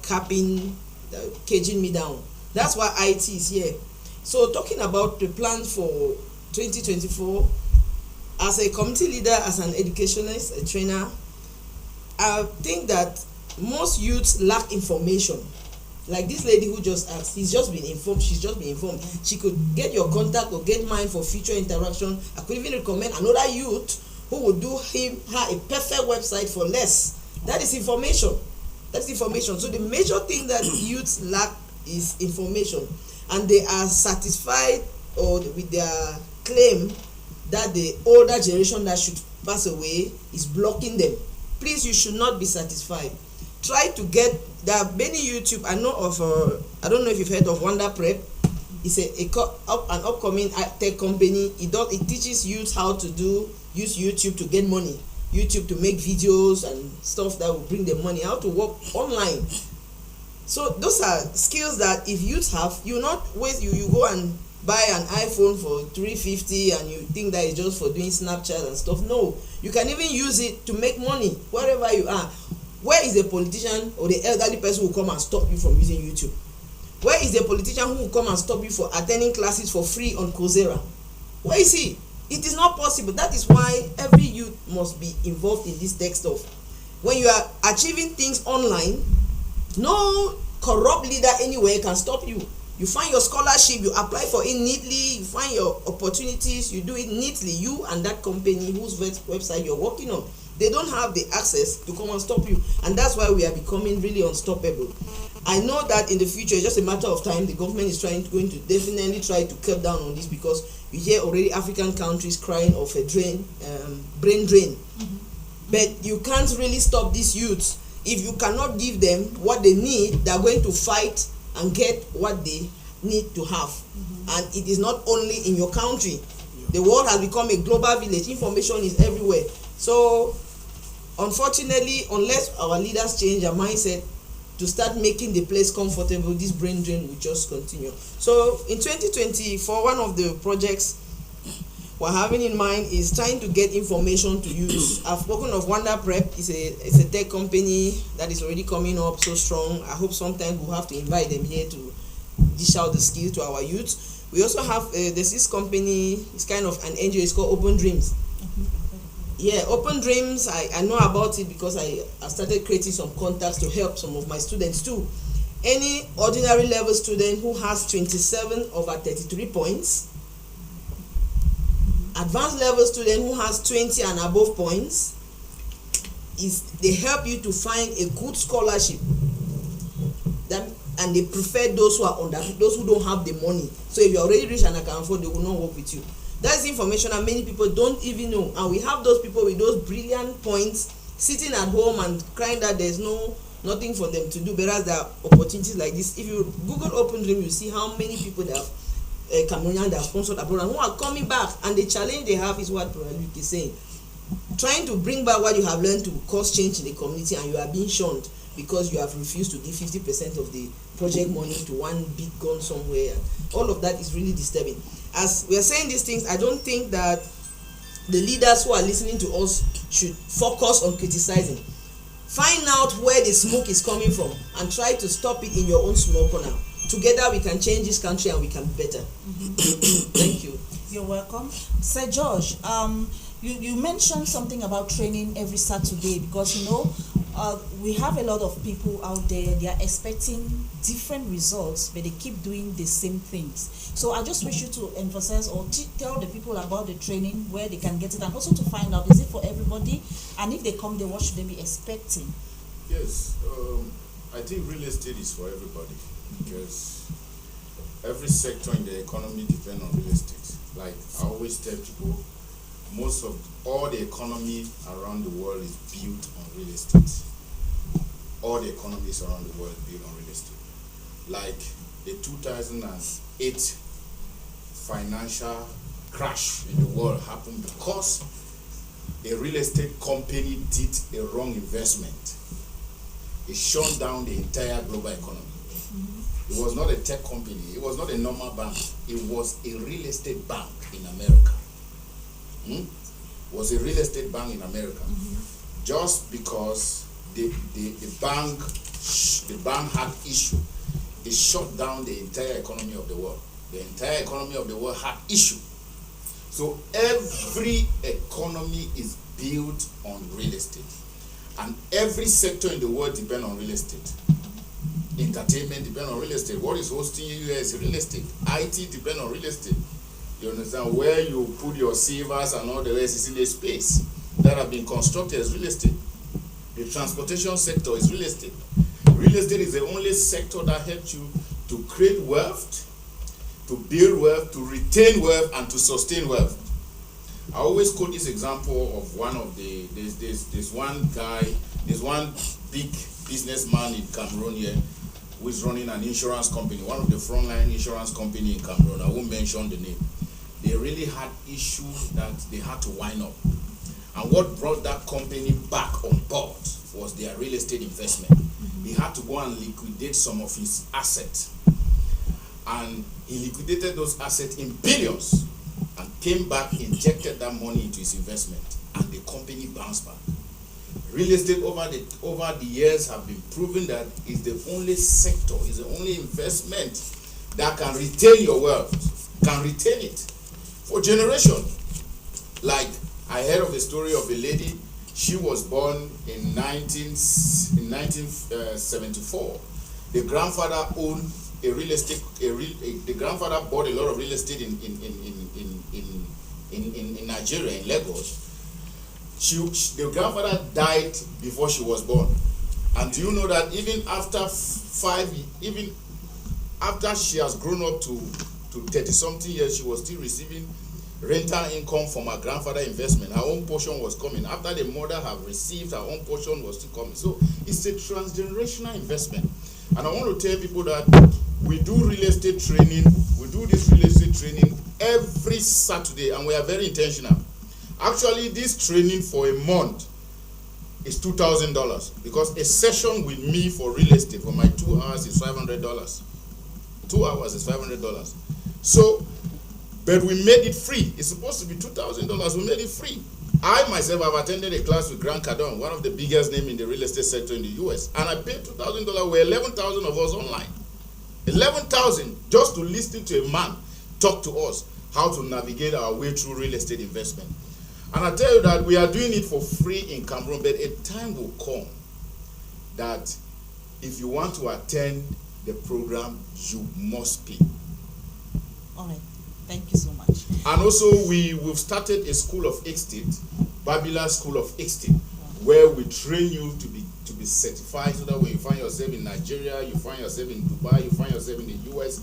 A: caging me down. That's why IT is here. So talking about the plan for 2024, as a community leader, as an educationist, a trainer, I think that most youths lack information. Like this lady who just asked, she's just been informed. She could get your contact or get mine for future interaction. I could even recommend another youth who would do her a perfect website for less. That is information. So the major thing that youths lack is information, and they are satisfied with their claim that the older generation that should pass away is blocking them. Please, you should not be satisfied. Try to get, there are many YouTube, I know of, I don't know if you've heard of Wonder Prep. It's an upcoming tech company. It teaches youth how to use YouTube to get money, YouTube to make videos and stuff that will bring them money, how to work online. So those are skills that if youth have, you not waste, you go and buy an iPhone for $350 and you think that it's just for doing Snapchat and stuff. No, you can even use it to make money wherever you are. Where is the politician or the elderly person who will come and stop you from using YouTube? Where is the politician who will come and stop you for attending classes for free on Coursera? Where is he? It is not possible. That is why every youth must be involved in this tech stuff. When you are achieving things online, no corrupt leader anywhere can stop you. You find your scholarship, you apply for it neatly, you find your opportunities, you do it neatly. You and that company whose website you're working on, they don't have the access to come and stop you. And that's why we are becoming really unstoppable. I know that in the future, it's just a matter of time. The government is going to definitely try to cut down on this, because you hear already African countries crying of a brain drain. But you can't really stop these youths. If you cannot give them what they need, they are going to fight and get what they need to have. And it is not only in your country. The world has become a global village. Information is everywhere. So unfortunately, unless our leaders change their mindset to start making the place comfortable, this brain drain will just continue. So in 2024, one of the projects we're having in mind is trying to get information to youth. I've spoken of Wonder Prep. It's a tech company that is already coming up so strong. I hope sometime we'll have to invite them here to dish out the skills to our youth. We also have there's this company, it's kind of an NGO, it's called Open Dreams. Yeah, Open Dreams, I know about it because I started creating some contacts to help some of my students too. Any ordinary level student who has 27 over 33 points, advanced level student who has 20 and above points, they help you to find a good scholarship. And they prefer those who are under, those who don't have the money. So if you're already rich and I can afford, they will not work with you. That's information that many people don't even know. And we have those people with those brilliant points sitting at home and crying that there's nothing for them to do. Whereas there are opportunities like this. If you Google Open Dream, you see how many people that have Cameroonian that are sponsored abroad and who are coming back. And the challenge they have is what Luke is saying. Trying to bring back what you have learned to cause change in the community, and you are being shunned because you have refused to give 50% of the project money to one big gun somewhere. All of that is really disturbing. As we are saying these things, I don't think that the leaders who are listening to us should focus on criticizing. Find out where the smoke is coming from and try to stop it in your own small corner. Together we can change this country and we can be better. Thank you.
B: You're welcome. Sir George, you mentioned something about training every Saturday because, we have a lot of people out there, they are expecting different results, but they keep doing the same things. So I just wish you to emphasize or tell the people about the training, where they can get it, and also to find out, is it for everybody? And if they come there, what should they be expecting?
C: Yes, I think real estate is for everybody because every sector in the economy depends on real estate. Like I always tell people, most of all the economy around the world is built on real estate. All the economies around the world is built on real estate. Like the 2008 financial crash in the world happened because a real estate company did a wrong investment. It shut down the entire global economy. It was not a tech company. It was not a normal bank. It was a real estate bank in America. It was a real estate bank in America. Just because the bank had issue, it shut down the entire economy of the world. The entire economy of the world had issue. So every economy is built on real estate. And every sector in the world depends on real estate. Entertainment depends on real estate. What is hosting you here is real estate. IT depends on real estate. You understand? Where you put your servers and all the rest is in a space that have been constructed as real estate. The transportation sector is real estate. Real estate is the only sector that helps you to create wealth, to build wealth, to retain wealth, and to sustain wealth. I always quote this example of one of there's one guy, there's one big businessman in Cameroon here who is running an insurance company, one of the frontline insurance company in Cameroon. I won't mention the name. They really had issues that they had to wind up. And what brought that company back on board was their real estate investment. He had to go and liquidate some of his assets. And he liquidated those assets in billions and came back, injected that money into his investment, and the company bounced back. Real estate over the years have been proven that it's the only sector, is the only investment that can retain your wealth, can retain it for generations. Like I heard of the story of a lady. She was born in 1974. The grandfather owned a real estate. The grandfather bought a lot of real estate in Nigeria, in Lagos. The grandfather died before she was born. And do you know that even after she has grown up to 30-something years, she was still receiving rental income from her grandfather's investment. Her own portion was coming. After the mother have received, her own portion was still coming. So it's a transgenerational investment. And I want to tell people that we do real estate training. We do this real estate training every Saturday, and we are very intentional. Actually, this training for a month is $2,000 because a session with me for real estate for my 2 hours is $500. 2 hours is $500. So, but we made it free. It's supposed to be $2,000. We made it free. I myself have attended a class with Grant Cardone, one of the biggest names in the real estate sector in the US, and I paid $2,000. We're 11,000 of us online. 11,000 just to listen to a man talk to us how to navigate our way through real estate investment. And I tell you that we are doing it for free in Cameroon, but a time will come that if you want to attend the program, you must pay.
B: All right. Thank you so much.
C: And also, we've started a school of estate, Babila School of Estate, where we train you to be certified, so that when you find yourself in Nigeria, you find yourself in Dubai, you find yourself in the US,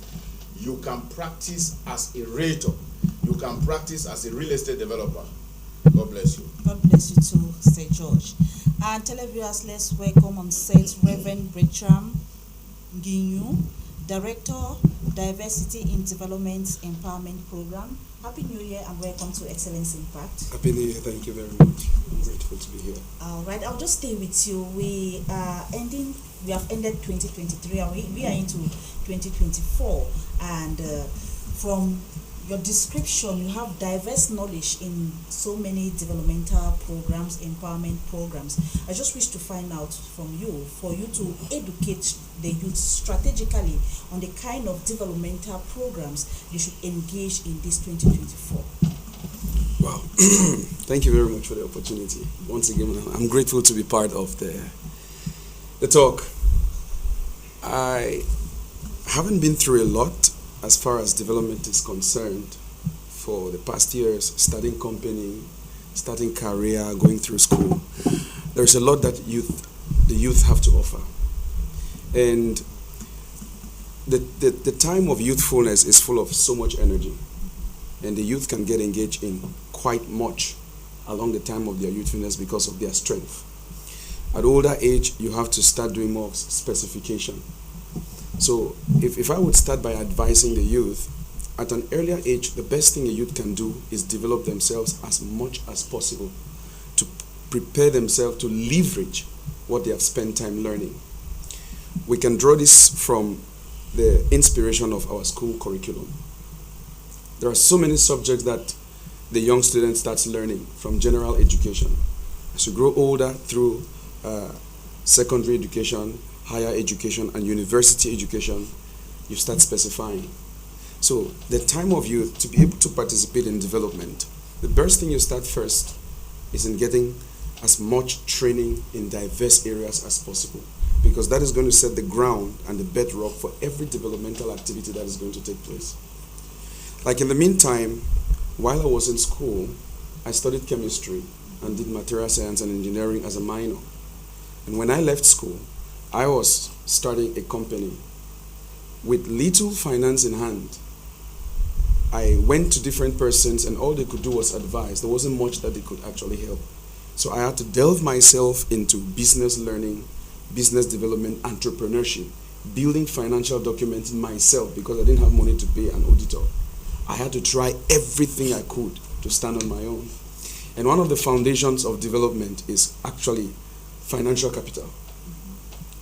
C: you can practice as a realtor, you can practice as a real estate developer. God bless you.
B: God bless you too, Sir George. And televiewers, let's welcome on set Reverend Bertram Ginyu, Director, Diversity in Development Empowerment Program. Happy New Year and welcome to Excellence Impact.
E: Happy New Year, thank you very much. I'm grateful to be here.
B: All right, I'll just stay with you. We have ended 2023 and we are into 2024. And from your description, you have diverse knowledge in so many developmental programs, empowerment programs. I just wish to find out from you, for you to educate the youth strategically on the kind of developmental programs you should engage in this 2024.
E: Wow. Thank you very much for the opportunity. Once again, I'm grateful to be part of the talk. I haven't been through a lot as far as development is concerned for the past years, starting company, starting career, going through school. There's a lot that the youth have to offer. And the time of youthfulness is full of so much energy. And the youth can get engaged in quite much along the time of their youthfulness because of their strength. At older age, you have to start doing more specification. So if I would start by advising the youth, at an earlier age, the best thing a youth can do is develop themselves as much as possible to prepare themselves to leverage what they have spent time learning. We can draw this from the inspiration of our school curriculum. There are so many subjects that the young student starts learning from general education. As you grow older through secondary education, higher education, and university education, you start specifying. So the time of youth to be able to participate in development, the best thing you start first is in getting as much training in diverse areas as possible, because that is going to set the ground and the bedrock for every developmental activity that is going to take place. Like in the meantime, while I was in school, I studied chemistry and did material science and engineering as a minor. And when I left school, I was starting a company with little finance in hand. I went to different persons and all they could do was advise. There wasn't much that they could actually help. So I had to delve myself into business learning, business development, entrepreneurship, building financial documents myself because I didn't have money to pay an auditor. I had to try everything I could to stand on my own. And one of the foundations of development is actually financial capital.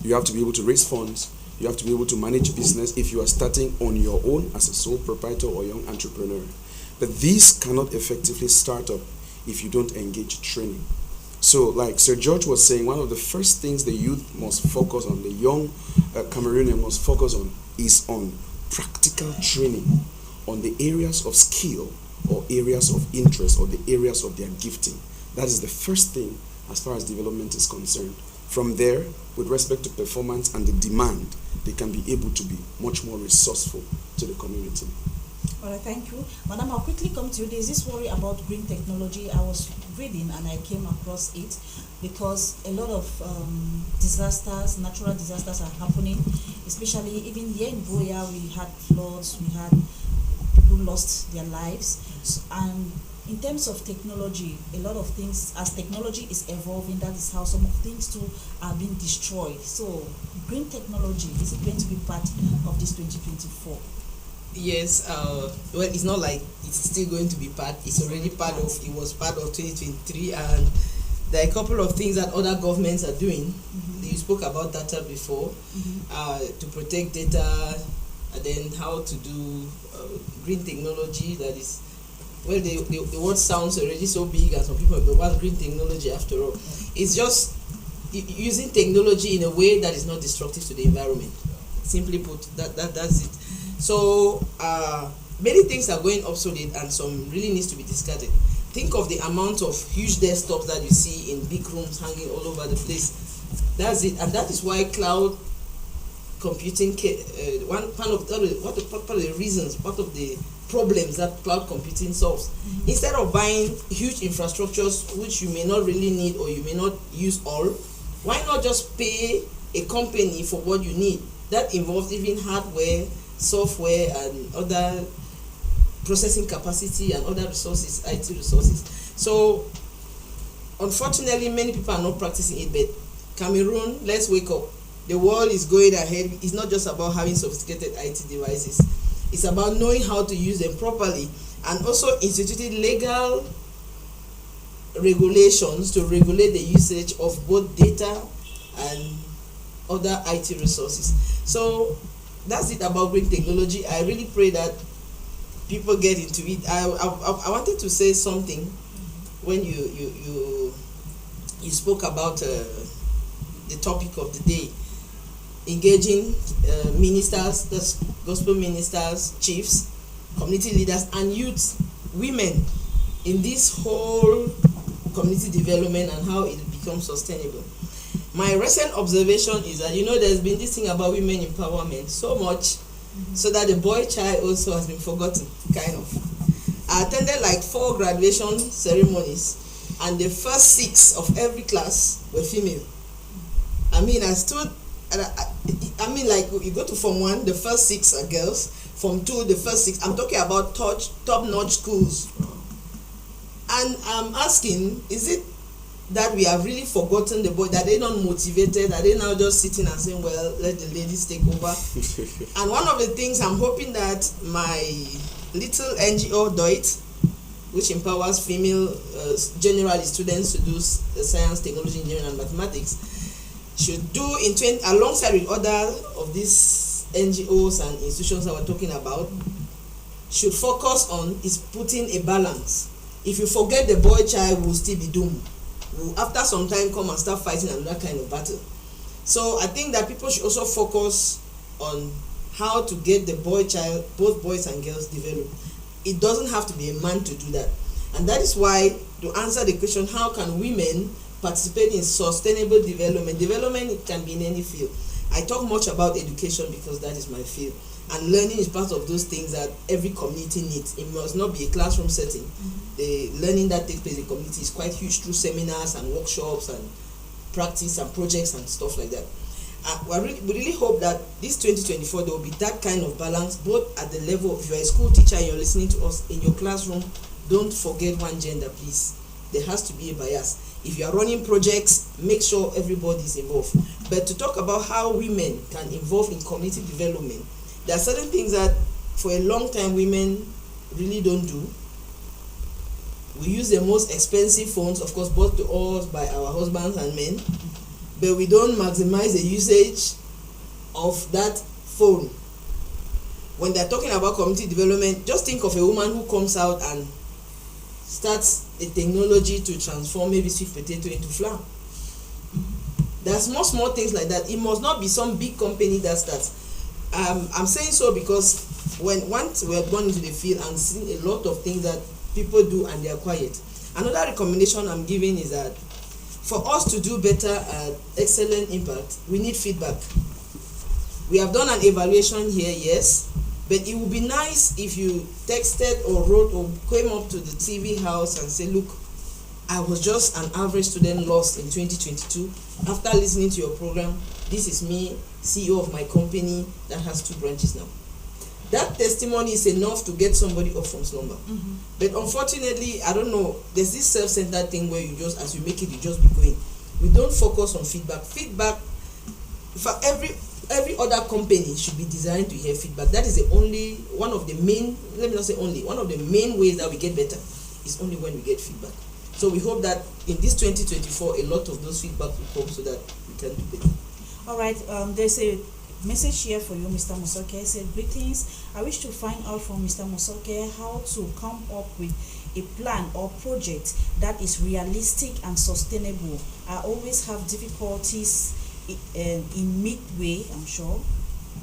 E: You have to be able to raise funds. You have to be able to manage business if you are starting on your own as a sole proprietor or young entrepreneur. But these cannot effectively start up if you don't engage training. So like Sir George was saying, one of the first things the youth must focus on, the young Cameroonian must focus on, is on practical training on the areas of skill or areas of interest or the areas of their gifting. That is the first thing as far as development is concerned. From there, with respect to performance and the demand, they can be able to be much more resourceful to the community.
B: All right, thank you. Madam, I'll quickly come to you. There's this worry about green technology. I was reading and I came across it because a lot of disasters, natural disasters are happening, especially even here in Buea, we had floods, we had people lost their lives. And in terms of technology, a lot of things, as technology is evolving, that is how some of things too are being destroyed. So green technology, is it going to be part of this 2024?
A: Yes, well, it's not like it's still going to be part. It's already part of. It was part of 2023, and there are a couple of things that other governments are doing. Mm-hmm. You spoke about data before, to protect data, and then how to do green technology. That is, well, the word sounds already so big, and some people go, "What's green technology?" After all, it's just using technology in a way that is not destructive to the environment. Simply put, that's it. So many things are going obsolete and some really needs to be discarded. Think of the amount of huge desktops that you see in big rooms hanging all over the place. That's it, and that is why cloud computing, part of the reasons, part of the problems that cloud computing solves. Mm-hmm. Instead of buying huge infrastructures which you may not really need or you may not use all, why not just pay a company for what you need? That involves even hardware, software, and other processing capacity and other resources, IT resources. So unfortunately, many people are not practicing it, but Cameroon, let's wake up. The world is going ahead. It's not just about having sophisticated IT devices. It's about knowing how to use them properly and also instituting legal regulations to regulate the usage of both data and other IT resources. So that's it about green technology. I really pray that people get into it. I wanted to say something when you spoke about the topic of the day, engaging ministers, gospel ministers, chiefs, community leaders, and youth, women in this whole community development and how it becomes sustainable. My recent observation is that, there's been this thing about women empowerment so much, so that the boy child also has been forgotten, kind of. I attended like 4 graduation ceremonies, and the first 6 of every class were female. I mean, I stood, like you go to Form 1, the first 6 are girls. Form 2, the first 6. I'm talking about top-notch schools. And I'm asking, is it that we have really forgotten the boy, that they're not motivated, that they're now just sitting and saying, well, let the ladies take over? And one of the things I'm hoping that my little NGO, DOIT, which empowers female general students to do science, technology, engineering, and mathematics, should do alongside with other of these NGOs and institutions that we're talking about, should focus on is putting a balance. If you forget the boy child, will still be doomed. Will after some time come and start fighting another kind of battle. So I think that people should also focus on how to get the boy child, both boys and girls, developed. It doesn't have to be a man to do that. And that is why, to answer the question, how can women participate in sustainable development? Development, it can be in any field. I talk much about education because that is my field. And learning is part of those things that every community needs. It must not be a classroom setting. The learning that takes place in the community is quite huge through seminars and workshops and practice and projects and stuff like that. We really hope that this 2024 there will be that kind of balance, both at the level of, if you're a school teacher and you're listening to us in your classroom, don't forget one gender, please. There has to be a bias. If you are running projects, make sure everybody is involved. But to talk about how women can involve in community development, there are certain things that for a long time women really don't do. We use the most expensive phones, of course, bought to us by our husbands and men, but we don't maximize the usage of that phone. When they're talking about community development, just think of a woman who comes out and starts a technology to transform maybe sweet potato into flour. There's small things like that. It must not be some big company that starts. I'm saying so because once we have gone into the field and seen a lot of things that people do and they are quiet. Another recommendation I'm giving is that for us to do better at excellent impact, we need feedback. We have done an evaluation here, yes, but it would be nice if you texted or wrote or came up to the TV house and said, look, I was just an average student lost in 2022. After listening to your program, this is me, CEO of my company that has 2 branches now. That testimony is enough to get somebody up from slumber. But unfortunately, I don't know, there's this self-centered thing where you just, as you make it, you just be going. We don't focus on feedback. Feedback, for every other company should be designed to hear feedback. That is one of the main ways that we get better is only when we get feedback. So we hope that in this 2024, a lot of those feedback will come so that we can do better.
B: All right, there's a message here for you, Mr. Musoke. I said, greetings. I wish to find out from Mr. Musoke how to come up with a plan or project that is realistic and sustainable. I always have difficulties in midway, I'm sure.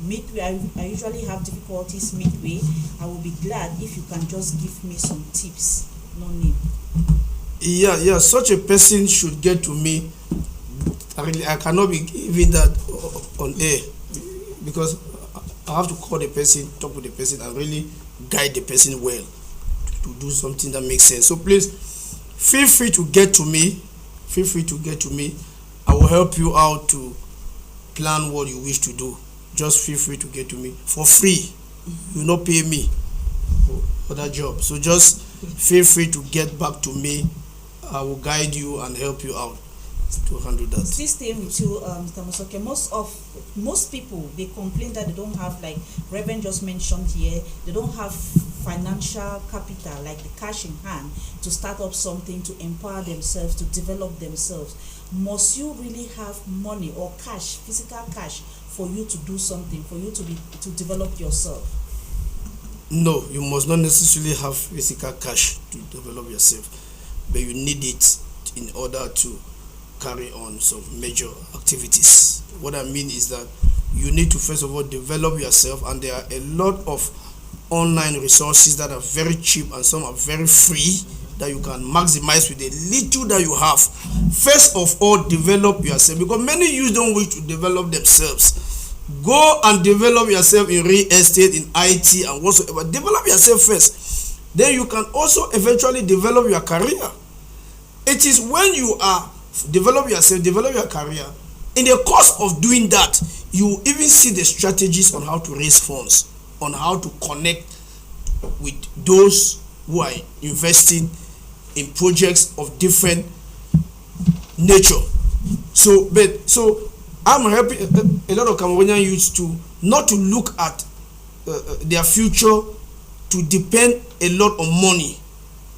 B: Midway, I usually have difficulties midway. I will be glad if you can just give me some tips. No need.
D: Yeah, such a person should get to me. I cannot be giving that on air because I have to call the person, talk with the person, and really guide the person well to do something that makes sense. So please, feel free to get to me. I will help you out to plan what you wish to do. Just feel free to get to me for free. You will not pay me for that job. So just feel free to get back to me. I will guide you and help you out to handle that.
B: This thing with you, Mr. Musoke, most people, they complain that they don't have, like Reverend just mentioned here, they don't have financial capital, like the cash in hand, to start up something, to empower themselves, to develop themselves. Must you really have money or cash, physical cash, for you to do something, for you to develop yourself?
D: No, you must not necessarily have physical cash to develop yourself, but you need it in order to carry on some major activities. What I mean is that you need to first of all develop yourself, and there are a lot of online resources that are very cheap and some are very free that you can maximize with the little that you have. First of all, develop yourself, because many youth don't wish to develop themselves. Go and develop yourself in real estate, in IT, and whatsoever. Develop yourself first. Then you can also eventually develop your career. It is when you are develop yourself, develop your career. In the course of doing that, you even see the strategies on how to raise funds, on how to connect with those who are investing in projects of different nature. So I'm helping a lot of Cameroonian youths to not to look at their future to depend a lot on money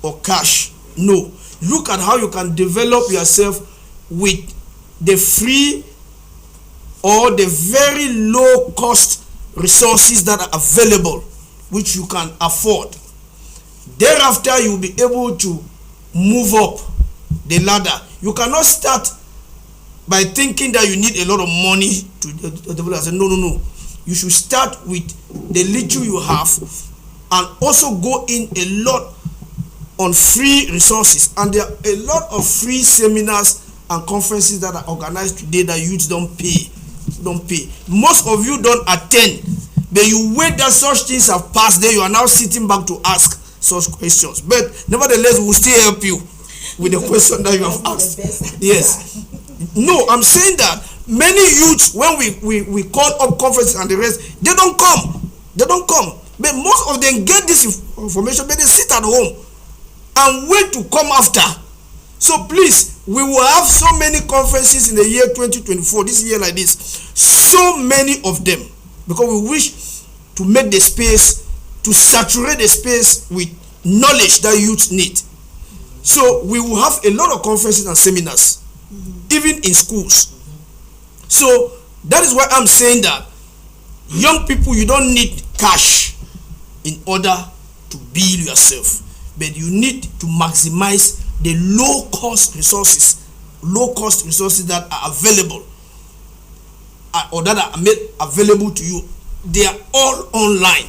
D: or cash. No, look at how you can develop yourself with the free or the very low cost resources that are available, which you can afford. Thereafter, you will be able to move up the ladder. You cannot start by thinking that you need a lot of money to develop. I said, no. You should start with the little you have, and also go in a lot on free resources. And there are a lot of free seminars and conferences that are organized today that youths don't pay. Most of you don't attend, but you wait that such things have passed. Then you are now sitting back to ask such questions. But nevertheless, we will still help you with the question that you have asked. Yes. No, I'm saying that many youths, when we call up conferences and the rest, they don't come. But most of them get this information, but they sit at home and wait to come after. So please, we will have so many conferences in the year 2024, this year like this, so many of them, because we wish to make the space, to saturate the space with knowledge that youth need. So we will have a lot of conferences and seminars, even in schools. So that is why I'm saying that young people, you don't need cash in order to build yourself, but you need to maximize the low cost resources that are available or that are made available to you. They are all online.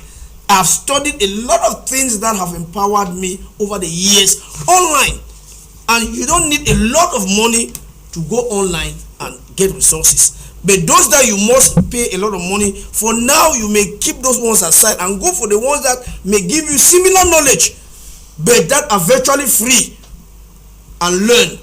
D: I've studied a lot of things that have empowered me over the years online, and you don't need a lot of money to go online and get resources. But those that you must pay a lot of money for, now you may keep those ones aside and go for the ones that may give you similar knowledge, but that are virtually free, and learn.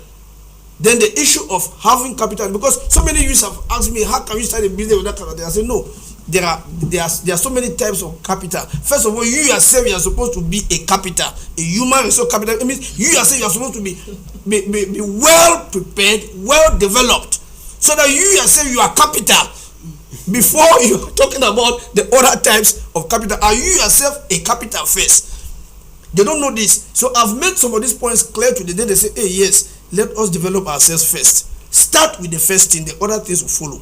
D: Then the issue of having capital, because so many youths have asked me, how can you start a business with that kind of thing? I say no. There are so many types of capital. First of all, you yourself, you are supposed to be a capital, a human resource capital. It means you yourself, you are supposed to be well prepared, well developed, so that you yourself, you are capital before you are talking about the other types of capital. Are you yourself a capital first? They don't know this. So I've made some of these points clear to them. They say, hey, yes, let us develop ourselves first. Start with the first thing, the other things will follow.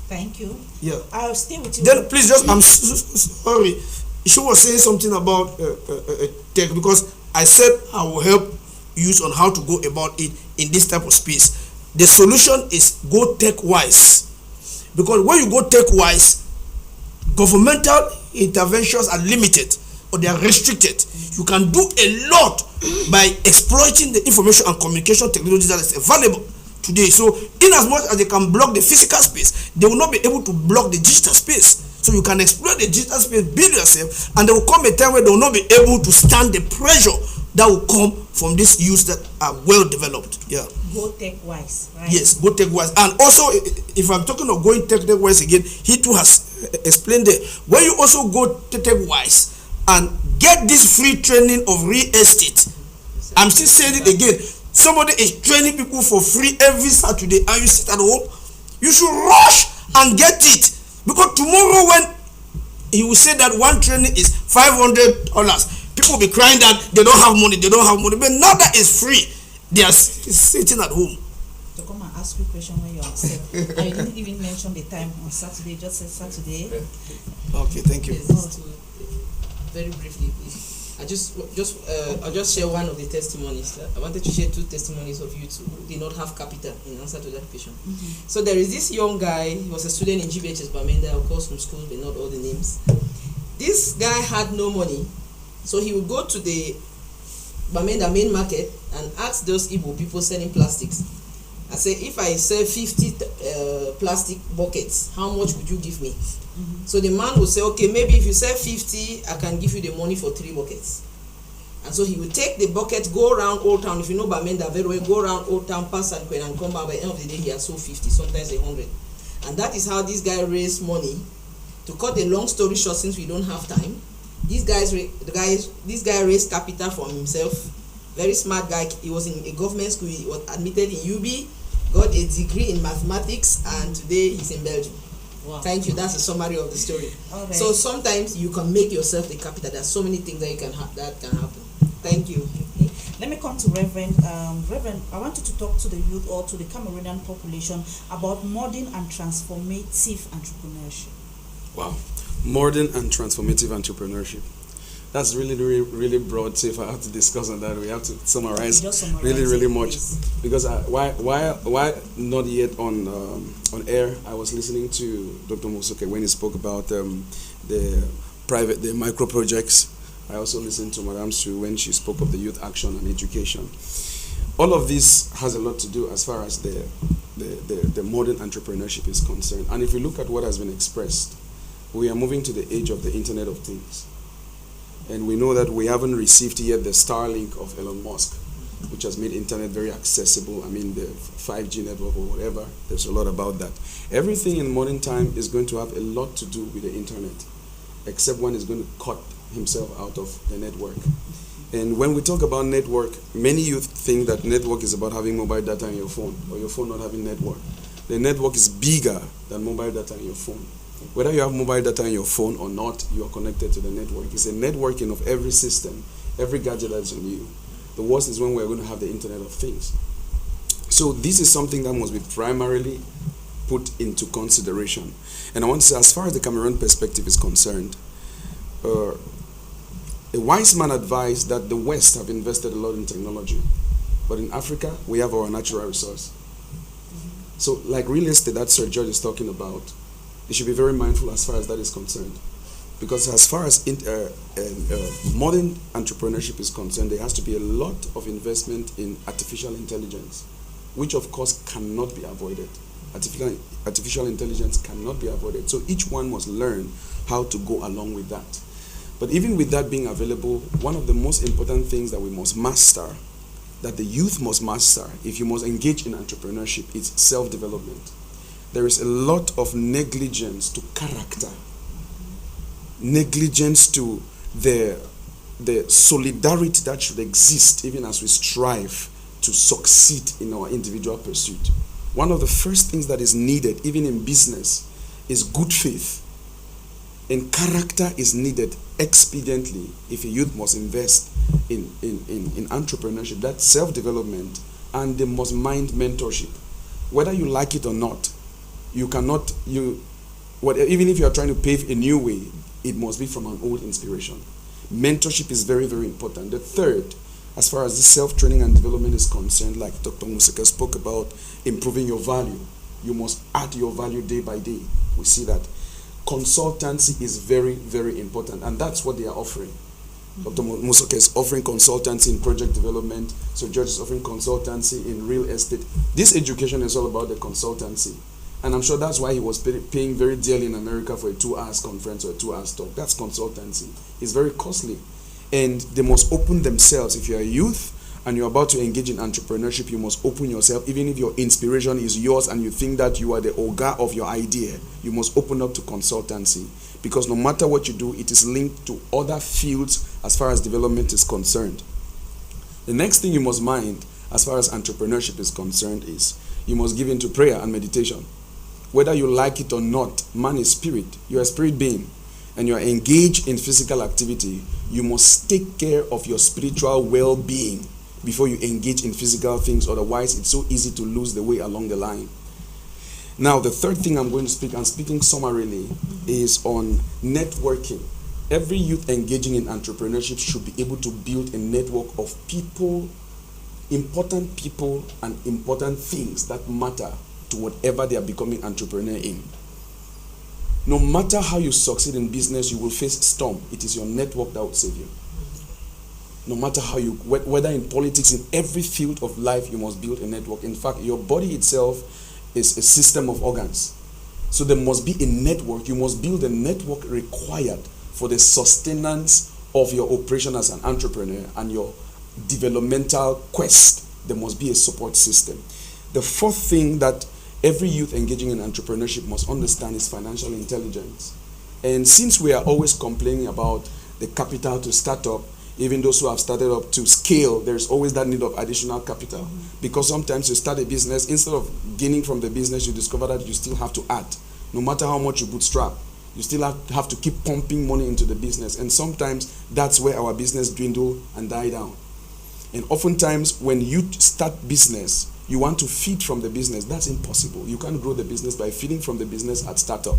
B: Thank you.
D: Yeah.
B: I'll stay with you.
D: Then please I'm sorry. She was saying something about tech, because I said I will help youth on how to go about it in this type of space. The solution is go tech-wise. Because when you go tech-wise, governmental interventions are limited or they are restricted. You can do a lot by exploiting the information and communication technology that is available today. So in as much as they can block the physical space, they will not be able to block the digital space. So you can exploit the digital space, build yourself, and there will come a time where they will not be able to stand the pressure that will come from these youths that are well developed. Yeah.
B: Go tech-wise, right?
D: Yes, go tech-wise. And also, if I'm talking of going tech-wise again, he too has explained it. When you also go tech-wise and get this free training of real estate, I'm still saying it again. Somebody is training people for free every Saturday, and you sit at home. You should rush and get it, because tomorrow when he will say that one training is $500, people will be crying that they don't have money. But now that is free, they are sitting at home.
B: To come and ask you a question when you are upset. And you didn't even mention the time on Saturday. Just said Saturday.
D: Okay, thank you.
A: Yes, very briefly, please. I'll just share one of the testimonies. I wanted to share two testimonies of youth who did not have capital in answer to that question. So there is this young guy. He was a student in GBHS Bamenda, of course, from school, but not all the names. This guy had no money, so he would go to the Bamenda main market and ask those Igbo people selling plastics. I say, if I sell 50 plastic buckets, how much would you give me? So the man would say, okay, maybe if you sell 50, I can give you the money for 3 buckets. And so he would take the bucket, go around Old Town. If you know Bamenda very well, go around Old Town, pass and come back. By the end of the day, he had sold 50, sometimes 100. And that is how this guy raised money. To cut the long story short, since we don't have time, this guy raised capital from himself. Very smart guy. He was in a government school. He was admitted in UB, got a degree in mathematics, and today he's in Belgium.
B: Wow.
A: Thank you. That's a summary of the story.
B: Okay.
A: So sometimes you can make yourself the capital. There's so many things that that can happen. Thank you.
B: Okay. Let me come to Reverend. Reverend, I want you to talk to the youth or to the Cameroonian population about modern and transformative entrepreneurship.
E: Wow. Modern and transformative entrepreneurship. That's really broad. So if I have to discuss on that, we have to summarize really much.
B: Please.
E: Because why not yet on air? I was listening to Dr. Musoke when he spoke about the micro projects. I also listened to Madame Sue when she spoke of the youth action and education. All of this has a lot to do as far as the modern entrepreneurship is concerned. And if you look at what has been expressed, we are moving to the age of the Internet of Things. And we know that we haven't received yet the Starlink of Elon Musk, which has made internet very accessible. I mean, the 5G network or whatever, there's a lot about that. Everything in modern time is going to have a lot to do with the internet, except one is going to cut himself out of the network. And when we talk about network, many youth think that network is about having mobile data on your phone, or your phone not having network. The network is bigger than mobile data on your phone. Whether you have mobile data on your phone or not, you are connected to the network. It's a networking of every system, every gadget that's on you. The worst is when we're going to have the Internet of Things. So this is something that must be primarily put into consideration. And I want to say, as far as the Cameroon perspective is concerned, a wise man advised that the West have invested a lot in technology. But in Africa, we have our natural resource. So like real estate that Sir George is talking about, they should be very mindful as far as that is concerned. Because as far as modern entrepreneurship is concerned, there has to be a lot of investment in artificial intelligence, which of course cannot be avoided. Artificial intelligence cannot be avoided. So each one must learn how to go along with that. But even with that being available, one of the most important things that we must master, that the youth must master, if you must engage in entrepreneurship, is self-development. There is a lot of negligence to character, negligence to the solidarity that should exist even as we strive to succeed in our individual pursuit. One of the first things that is needed, even in business, is good faith. And character is needed expediently if a youth must invest in entrepreneurship. That's self-development, and they must mind mentorship. Whether you like it or not, even if you are trying to pave a new way, it must be from an old inspiration. Mentorship is very, very important. The third, as far as this self-training and development is concerned, like Dr. Museka spoke about, improving your value. You must add your value day by day. We see that. Consultancy is very, very important, and that's what they are offering. Dr. Musoke is offering consultancy in project development. So George is offering consultancy in real estate. This education is all about the consultancy. And I'm sure that's why he was paying very dearly in America for a 2-hour conference or a 2-hour talk. That's consultancy. It's very costly. And they must open themselves. If you're a youth and you're about to engage in entrepreneurship, you must open yourself. Even if your inspiration is yours and you think that you are the ogre of your idea, you must open up to consultancy. Because no matter what you do, it is linked to other fields as far as development is concerned. The next thing you must mind as far as entrepreneurship is concerned is you must give into prayer and meditation. Whether you like it or not, man is spirit. You are a spirit being and you are engaged in physical activity. You must take care of your spiritual well-being before you engage in physical things. Otherwise, it's so easy to lose the way along the line. Now, the third thing I'm going to speak, and speaking summarily, is on networking. every youth engaging in entrepreneurship should be able to build a network of people, important people, and important things that matter to whatever they are becoming entrepreneur in. No matter how you succeed in business, you will face storm. It is your network that will save you. No matter how you, whether in politics, in every field of life, you must build a network. In fact, your body itself is a system of organs. So there must be a network. You must build a network required for the sustenance of your operation as an entrepreneur and your developmental quest. There must be a support system. The fourth thing that every youth engaging in entrepreneurship must understand is financial intelligence. And since we are always complaining about the capital to start up, even those who have started up to scale, there's always that need of additional capital. Because sometimes you start a business, instead of gaining from the business, you discover that you still have to add. No matter how much you bootstrap, you still have to keep pumping money into the business. And sometimes that's where our business dwindle and die down. And oftentimes when you start business, you want to feed from the business. That's impossible. You can't grow the business by feeding from the business at startup.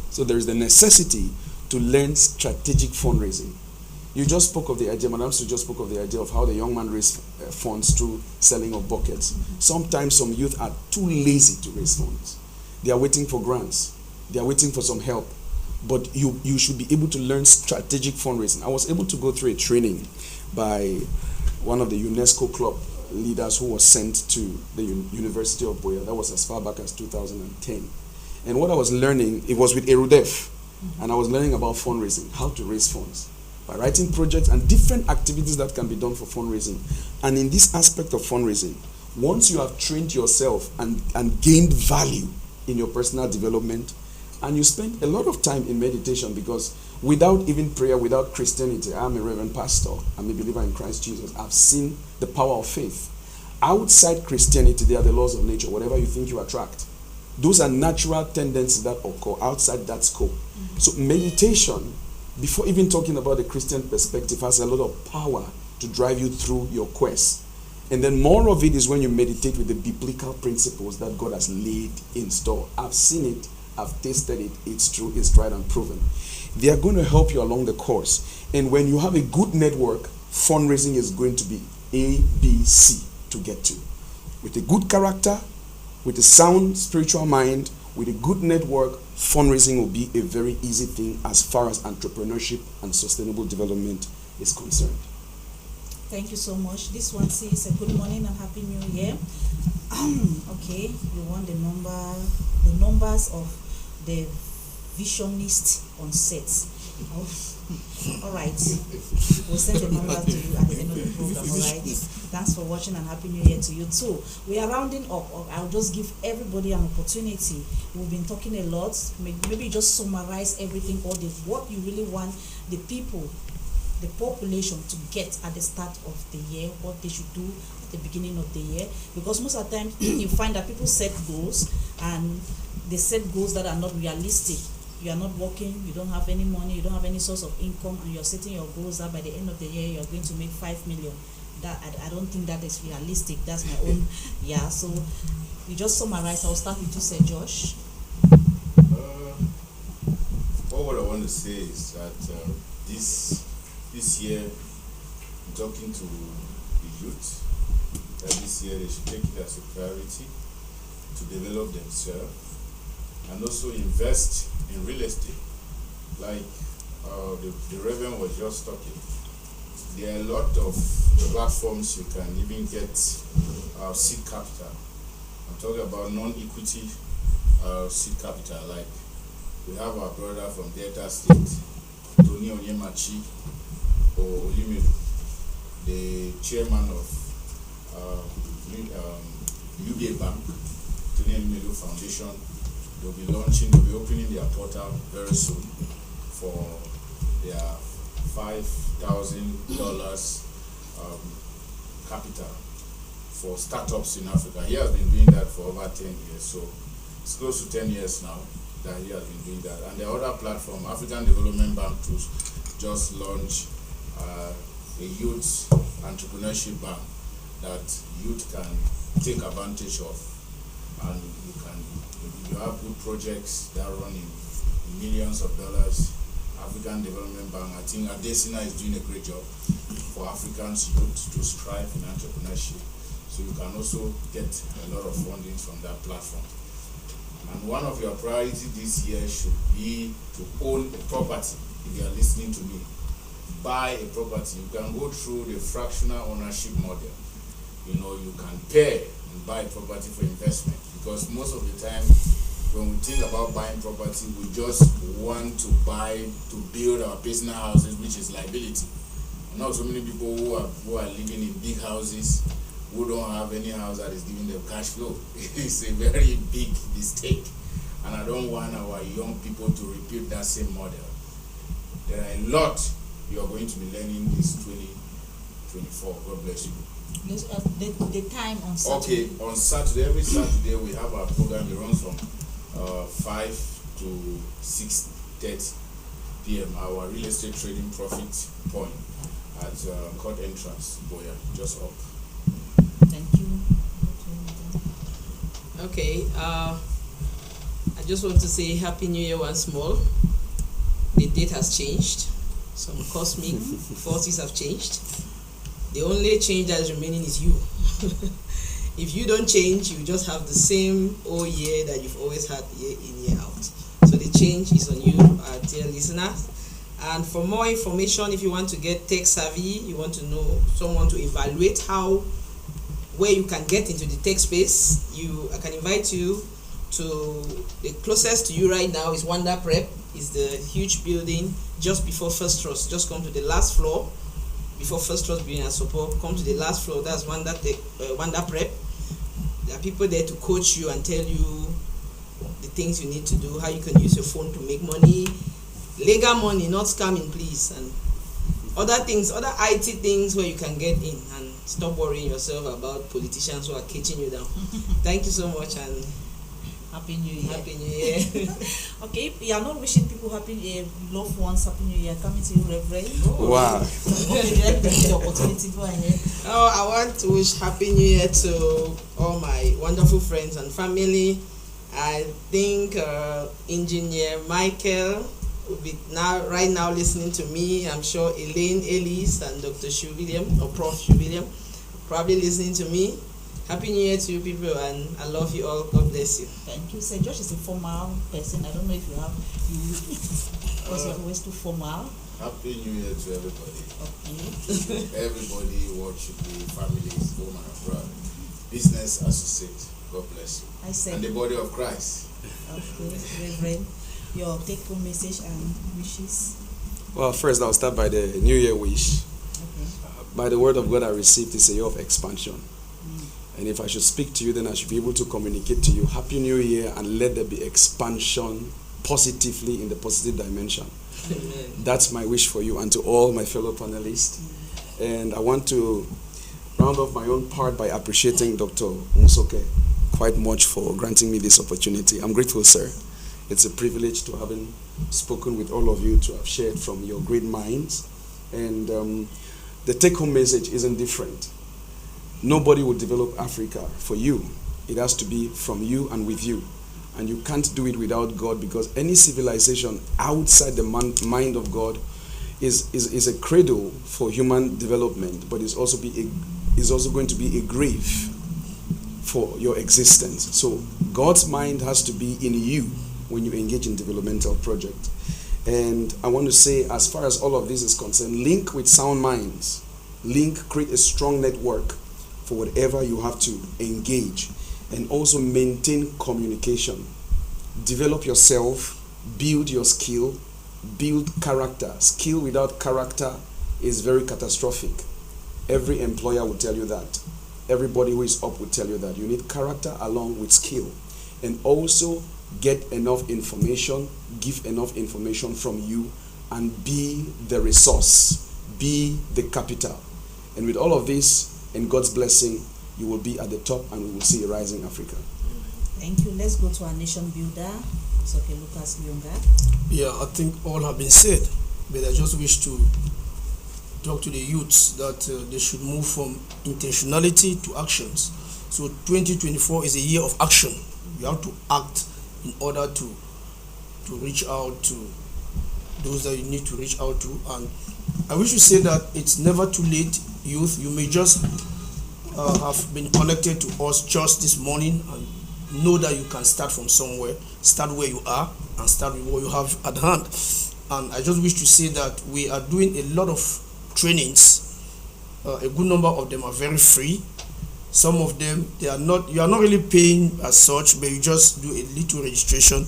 E: So there is the necessity to learn strategic fundraising. You just spoke of the idea, Madam Sue just spoke of the idea of how the young man raised funds through selling of buckets. Sometimes some youth are too lazy to raise funds. They are waiting for grants. They are waiting for some help. But you should be able to learn strategic fundraising. I was able to go through a training by one of the UNESCO club leaders who was sent to the University of Buea. That was as far back as 2010. And what I was learning, it was with Erudef. And I was learning about fundraising, how to raise funds, by writing projects and different activities that can be done for fundraising. And in this aspect of fundraising, once you have trained yourself and gained value in your personal development, and you spend a lot of time in meditation, because without even prayer, without Christianity, I'm a reverend pastor, I'm a believer in Christ Jesus, I've seen the power of faith. Outside Christianity, there are the laws of nature. Whatever you think, you attract. Those are natural tendencies that occur outside that scope. So meditation, before even talking about the Christian perspective, has a lot of power to drive you through your quest. And then more of it is when you meditate with the biblical principles that God has laid in store. I've seen it, I've tasted it, it's true, it's tried and proven. They are going to help you along the course. And when you have a good network, fundraising is going to be A, B, C to get to. With a good character, with a sound spiritual mind, with a good network, fundraising will be a very easy thing as far as entrepreneurship and sustainable development is concerned.
B: Thank you so much. This one says a good morning and happy new year. Okay, you want the numbers of the visionist on set. All right, we'll send the number to you at the end of the program. All right, thanks for watching and happy new year to you too. We are rounding up. I'll just give everybody an opportunity. We've been talking a lot. Maybe just summarize everything, or what you really want the people, the population, to get at the start of the year, what they should do at the beginning of the year. Because most of the time you find that people set goals and they set goals that are not realistic. You are not working, you don't have any money, you don't have any source of income, and you're setting your goals that by the end of the year you're going to make 5 million. That I don't think that is realistic. That's my own. Yeah, so we just summarize. I'll start with you, Sir Josh.
C: What I want to say is that this year, I'm talking to the youth, that this year they should take it as a priority to develop themselves and also invest in real estate. Like the Reverend was just talking, there are a lot of platforms you can even get seed capital. I'm talking about non-equity seed capital. Like we have our brother from Delta State, Tony Onyemachi Olimilu, the chairman of UBA Bank, Tony Olimilu Foundation. They'll be opening their portal very soon for their $5,000 capital for startups in Africa. He has been doing that for over 10 years, so it's close to 10 years now that he has been doing that. And the other platform, African Development Bank, to just launched a youth entrepreneurship bank that youth can take advantage of, and you have good projects that run in millions of dollars, African Development Bank. I think Adesina is doing a great job for Africans youth to strive in entrepreneurship. So you can also get a lot of funding from that platform. And one of your priorities this year should be to own a property. If you are listening to me, buy a property. You can go through the fractional ownership model. You know, you can pay and buy a property for investment, because most of the time when we think about buying property, we just want to buy to build our personal houses, which is liability. Not so many people who are living in big houses who don't have any house that is giving them cash flow. It's a very big mistake, and I don't want our young people to repeat that same model. There are a lot you are going to be learning this 2024. God bless you.
B: The time on Saturday.
C: Okay, on Saturday, every Saturday we have our program. It runs from 5 to 6:30 p.m. Our real estate trading profit point at court entrance, Boya, just up.
B: Thank you.
A: Okay, I just want to say Happy New Year once more. The date has changed. Some cosmic forces have changed. The only change that is remaining is you. If you don't change, you just have the same old year that you've always had year in, year out. So the change is on you, our dear listeners. And for more information, if you want to get tech savvy, you want to know someone to evaluate where you can get into the tech space, I can invite you to the closest to you right now is Wanda Prep. It's the huge building just before First Trust. Just come to the last floor before First Trust Building and Support. Come to the last floor. That's Wanda Prep. There are people there to coach you and tell you the things you need to do, how you can use your phone to make money, legal money, not scamming, please, and other things, other IT things where you can get in, and stop worrying yourself about politicians who are catching you down. Thank you so much, and
B: Happy New Year.
A: Happy New Year.
B: Okay, if you are not wishing people loved ones Happy New Year, coming to you, Reverend.
E: Wow.
B: Okay, the opportunity, go ahead.
A: Oh, I want to wish Happy New Year to all my wonderful friends and family. I think Engineer Michael will be right now listening to me. I'm sure Elaine Ellis and Dr. Shu William or Prof. Shu William probably listening to me. Happy New Year to you people, and I love you all. God bless you.
B: Thank you. Sir Josh is a formal person. I don't know if you because you're always too formal.
C: Happy New Year to everybody.
B: Okay.
C: Everybody, worship the families, home and abroad, business associates. God bless you.
B: I said.
C: And the body of Christ.
B: Okay, Reverend, your take-home message and wishes.
E: Well, first I'll start by the New Year wish.
B: Okay.
E: By the word of God I received, it's a year of expansion. And if I should speak to you, then I should be able to communicate to you Happy New Year, and let there be expansion positively in the positive dimension.
A: Amen.
E: That's my wish for you and to all my fellow panelists. And I want to round off my own part by appreciating Dr. Musoke quite much for granting me this opportunity. I'm grateful, sir. It's a privilege to have spoken with all of you, to have shared from your great minds. And the take-home message isn't different. Nobody will develop Africa for you. It has to be from you and with you. And you can't do it without God, because any civilization outside the mind of God is a cradle for human development, but is also going to be a grave for your existence. So God's mind has to be in you when you engage in developmental project. And I want to say, as far as all of this is concerned, link with sound minds. Create a strong network for whatever you have to engage, and also maintain communication. Develop yourself, build your skill, build character. Skill without character is very catastrophic. Every employer will tell you that. Everybody who is up will tell you that. You need character along with skill. And also get enough information, give enough information from you, and be the resource, be the capital. And with all of this, and God's blessing, you will be at the top, and we will see a rising Africa.
B: Thank you. Let's go to our nation builder. It's okay, Lucas Lyonga.
D: Yeah, I think all have been said, but I just wish to talk to the youths that they should move from intentionality to actions. So 2024 is a year of action. You have to act in order to reach out to those that you need to reach out to. And I wish to say that it's never too late, youth. You may just have been connected to us just this morning and know that you can start from somewhere, start where you are and start with what you have at hand. And I just wish to say that we are doing a lot of trainings. A good number of them are very free. Some of them, you are not really paying as such, but you just do a little registration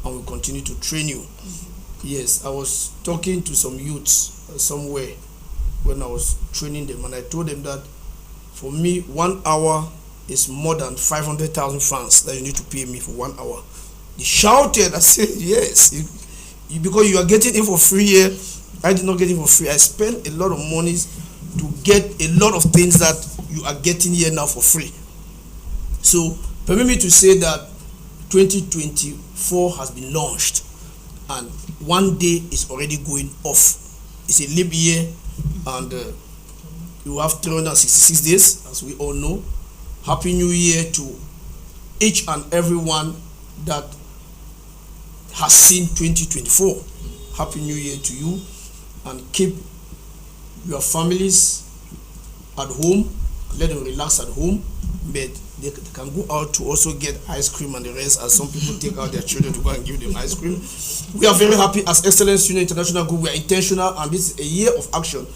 D: and we continue to train you. Yes, I was talking to some youths somewhere when I was training them, and I told them that for me, 1 hour is more than 500,000 francs that you need to pay me for 1 hour. They shouted. I said, yes, because you are getting it for free here. I did not get it for free. I spent a lot of money to get a lot of things that you are getting here now for free. So permit me to say that 2024 has been launched, and one day is already going off. It's a leap year, and you have 366 days, as we all know. Happy New Year to each and everyone that has seen 2024. Happy New Year to you, and keep your families at home. Let them relax at home, but they can go out to also get ice cream and the rest, as some people take out their children to go and give them ice cream. We are very happy as Excellence Union International Group. We are intentional, and this is a year of action,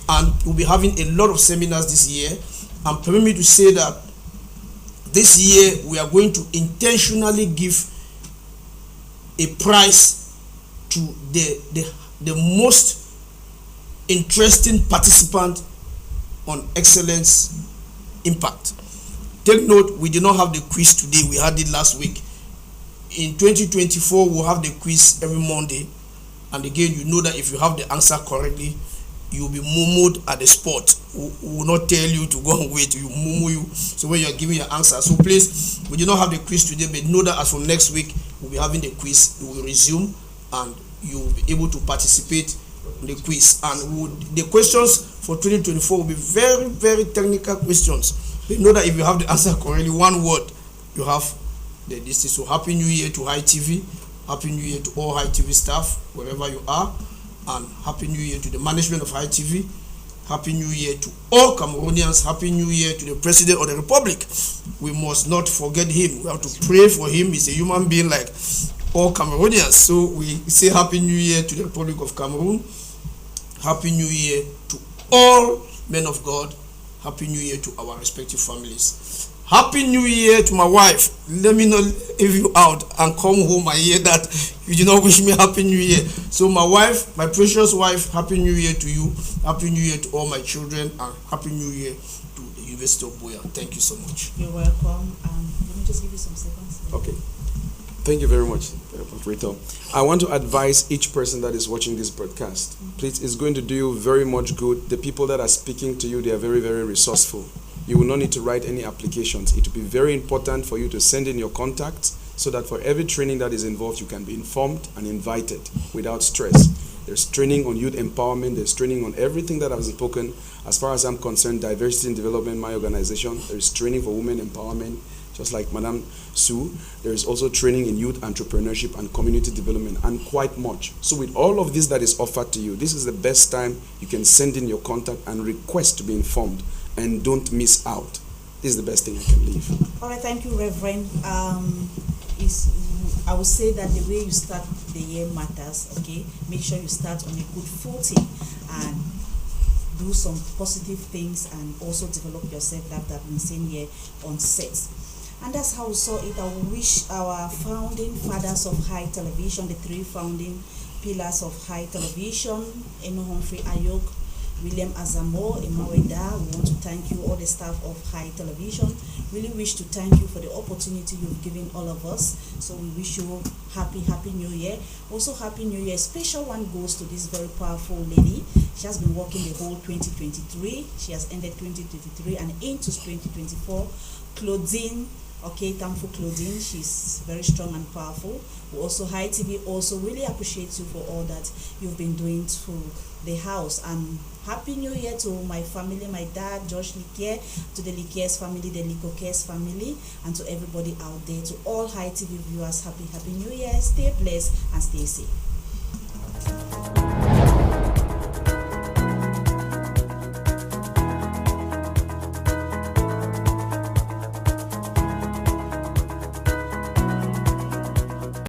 D: and we'll be having a lot of seminars this year. And permit me to say that this year we are going to intentionally give a prize to the most interesting participant on Excellence Impact. Take note, we did not have the quiz today. We had it last week. In 2024, we'll have the quiz every Monday. And again, you know that if you have the answer correctly, you'll be murmured at the spot. We will not tell you to go and wait. You murmur you. So when you are giving your answer. So please, we did not have the quiz today, but know that as from next week, we'll be having the quiz. We will resume, and you will be able to participate in the quiz. And the questions for 2024 will be very, very technical questions. But know that if you have the answer correctly, one word, you have the distance. So Happy New Year to High TV. Happy New Year to all High TV staff, wherever you are. And Happy New Year to the management of High TV. Happy New Year to all Cameroonians. Happy New Year to the President of the Republic. We must not forget him. We have to pray for him. He's a human being like all Cameroonians. So we say Happy New Year to the Republic of Cameroon. Happy New Year to all men of God. Happy New Year to our respective families. Happy New Year to my wife. Let me not leave you out and come home and hear that you did not wish me Happy New Year. So my wife, my precious wife, Happy New Year to you. Happy New Year to all my children, and Happy New Year to the University of Buea. Thank you so much.
B: You're welcome. Let me just give you some seconds.
E: Okay. Thank you very much, Rito. I want to advise each person that is watching this broadcast. Please, it's going to do you very much good. The people that are speaking to you, they are very, very resourceful. You will not need to write any applications. It will be very important for you to send in your contacts so that for every training that is involved, you can be informed and invited without stress. There's training on youth empowerment. There's training on everything that I've spoken. As far as I'm concerned, diversity and development, my organization, there's training for women empowerment, just like Madame Sue. There is also training in youth entrepreneurship and community development, and quite much. So with all of this that is offered to you, this is the best time you can send in your contact and request to be informed, and don't miss out. This is the best thing I can leave.
B: All right, thank you, Reverend. I would say that the way you start the year matters, okay? Make sure you start on a good footing and do some positive things, and also develop yourself that I've been saying here on set. And that's how we saw it. I wish our founding fathers of High Television, the three founding pillars of High Television, Eno Humphrey Ayok, William Azamo, Emaweda. We want to thank you, all the staff of High Television. Really wish to thank you for the opportunity you've given all of us. So we wish you happy New Year. Also Happy New Year. Special one goes to this very powerful lady. She has been working the whole 2023. She has ended 2023 and into 2024. Claudine, okay, thankful Claudine. She's very strong and powerful. We also, High TV also really appreciate you for all that you've been doing to the house. And Happy New Year to my family, my dad, Josh Likier, to the Likiers family, the Likokers family, and to everybody out there, to all High TV viewers, happy New Year. Stay blessed and stay safe.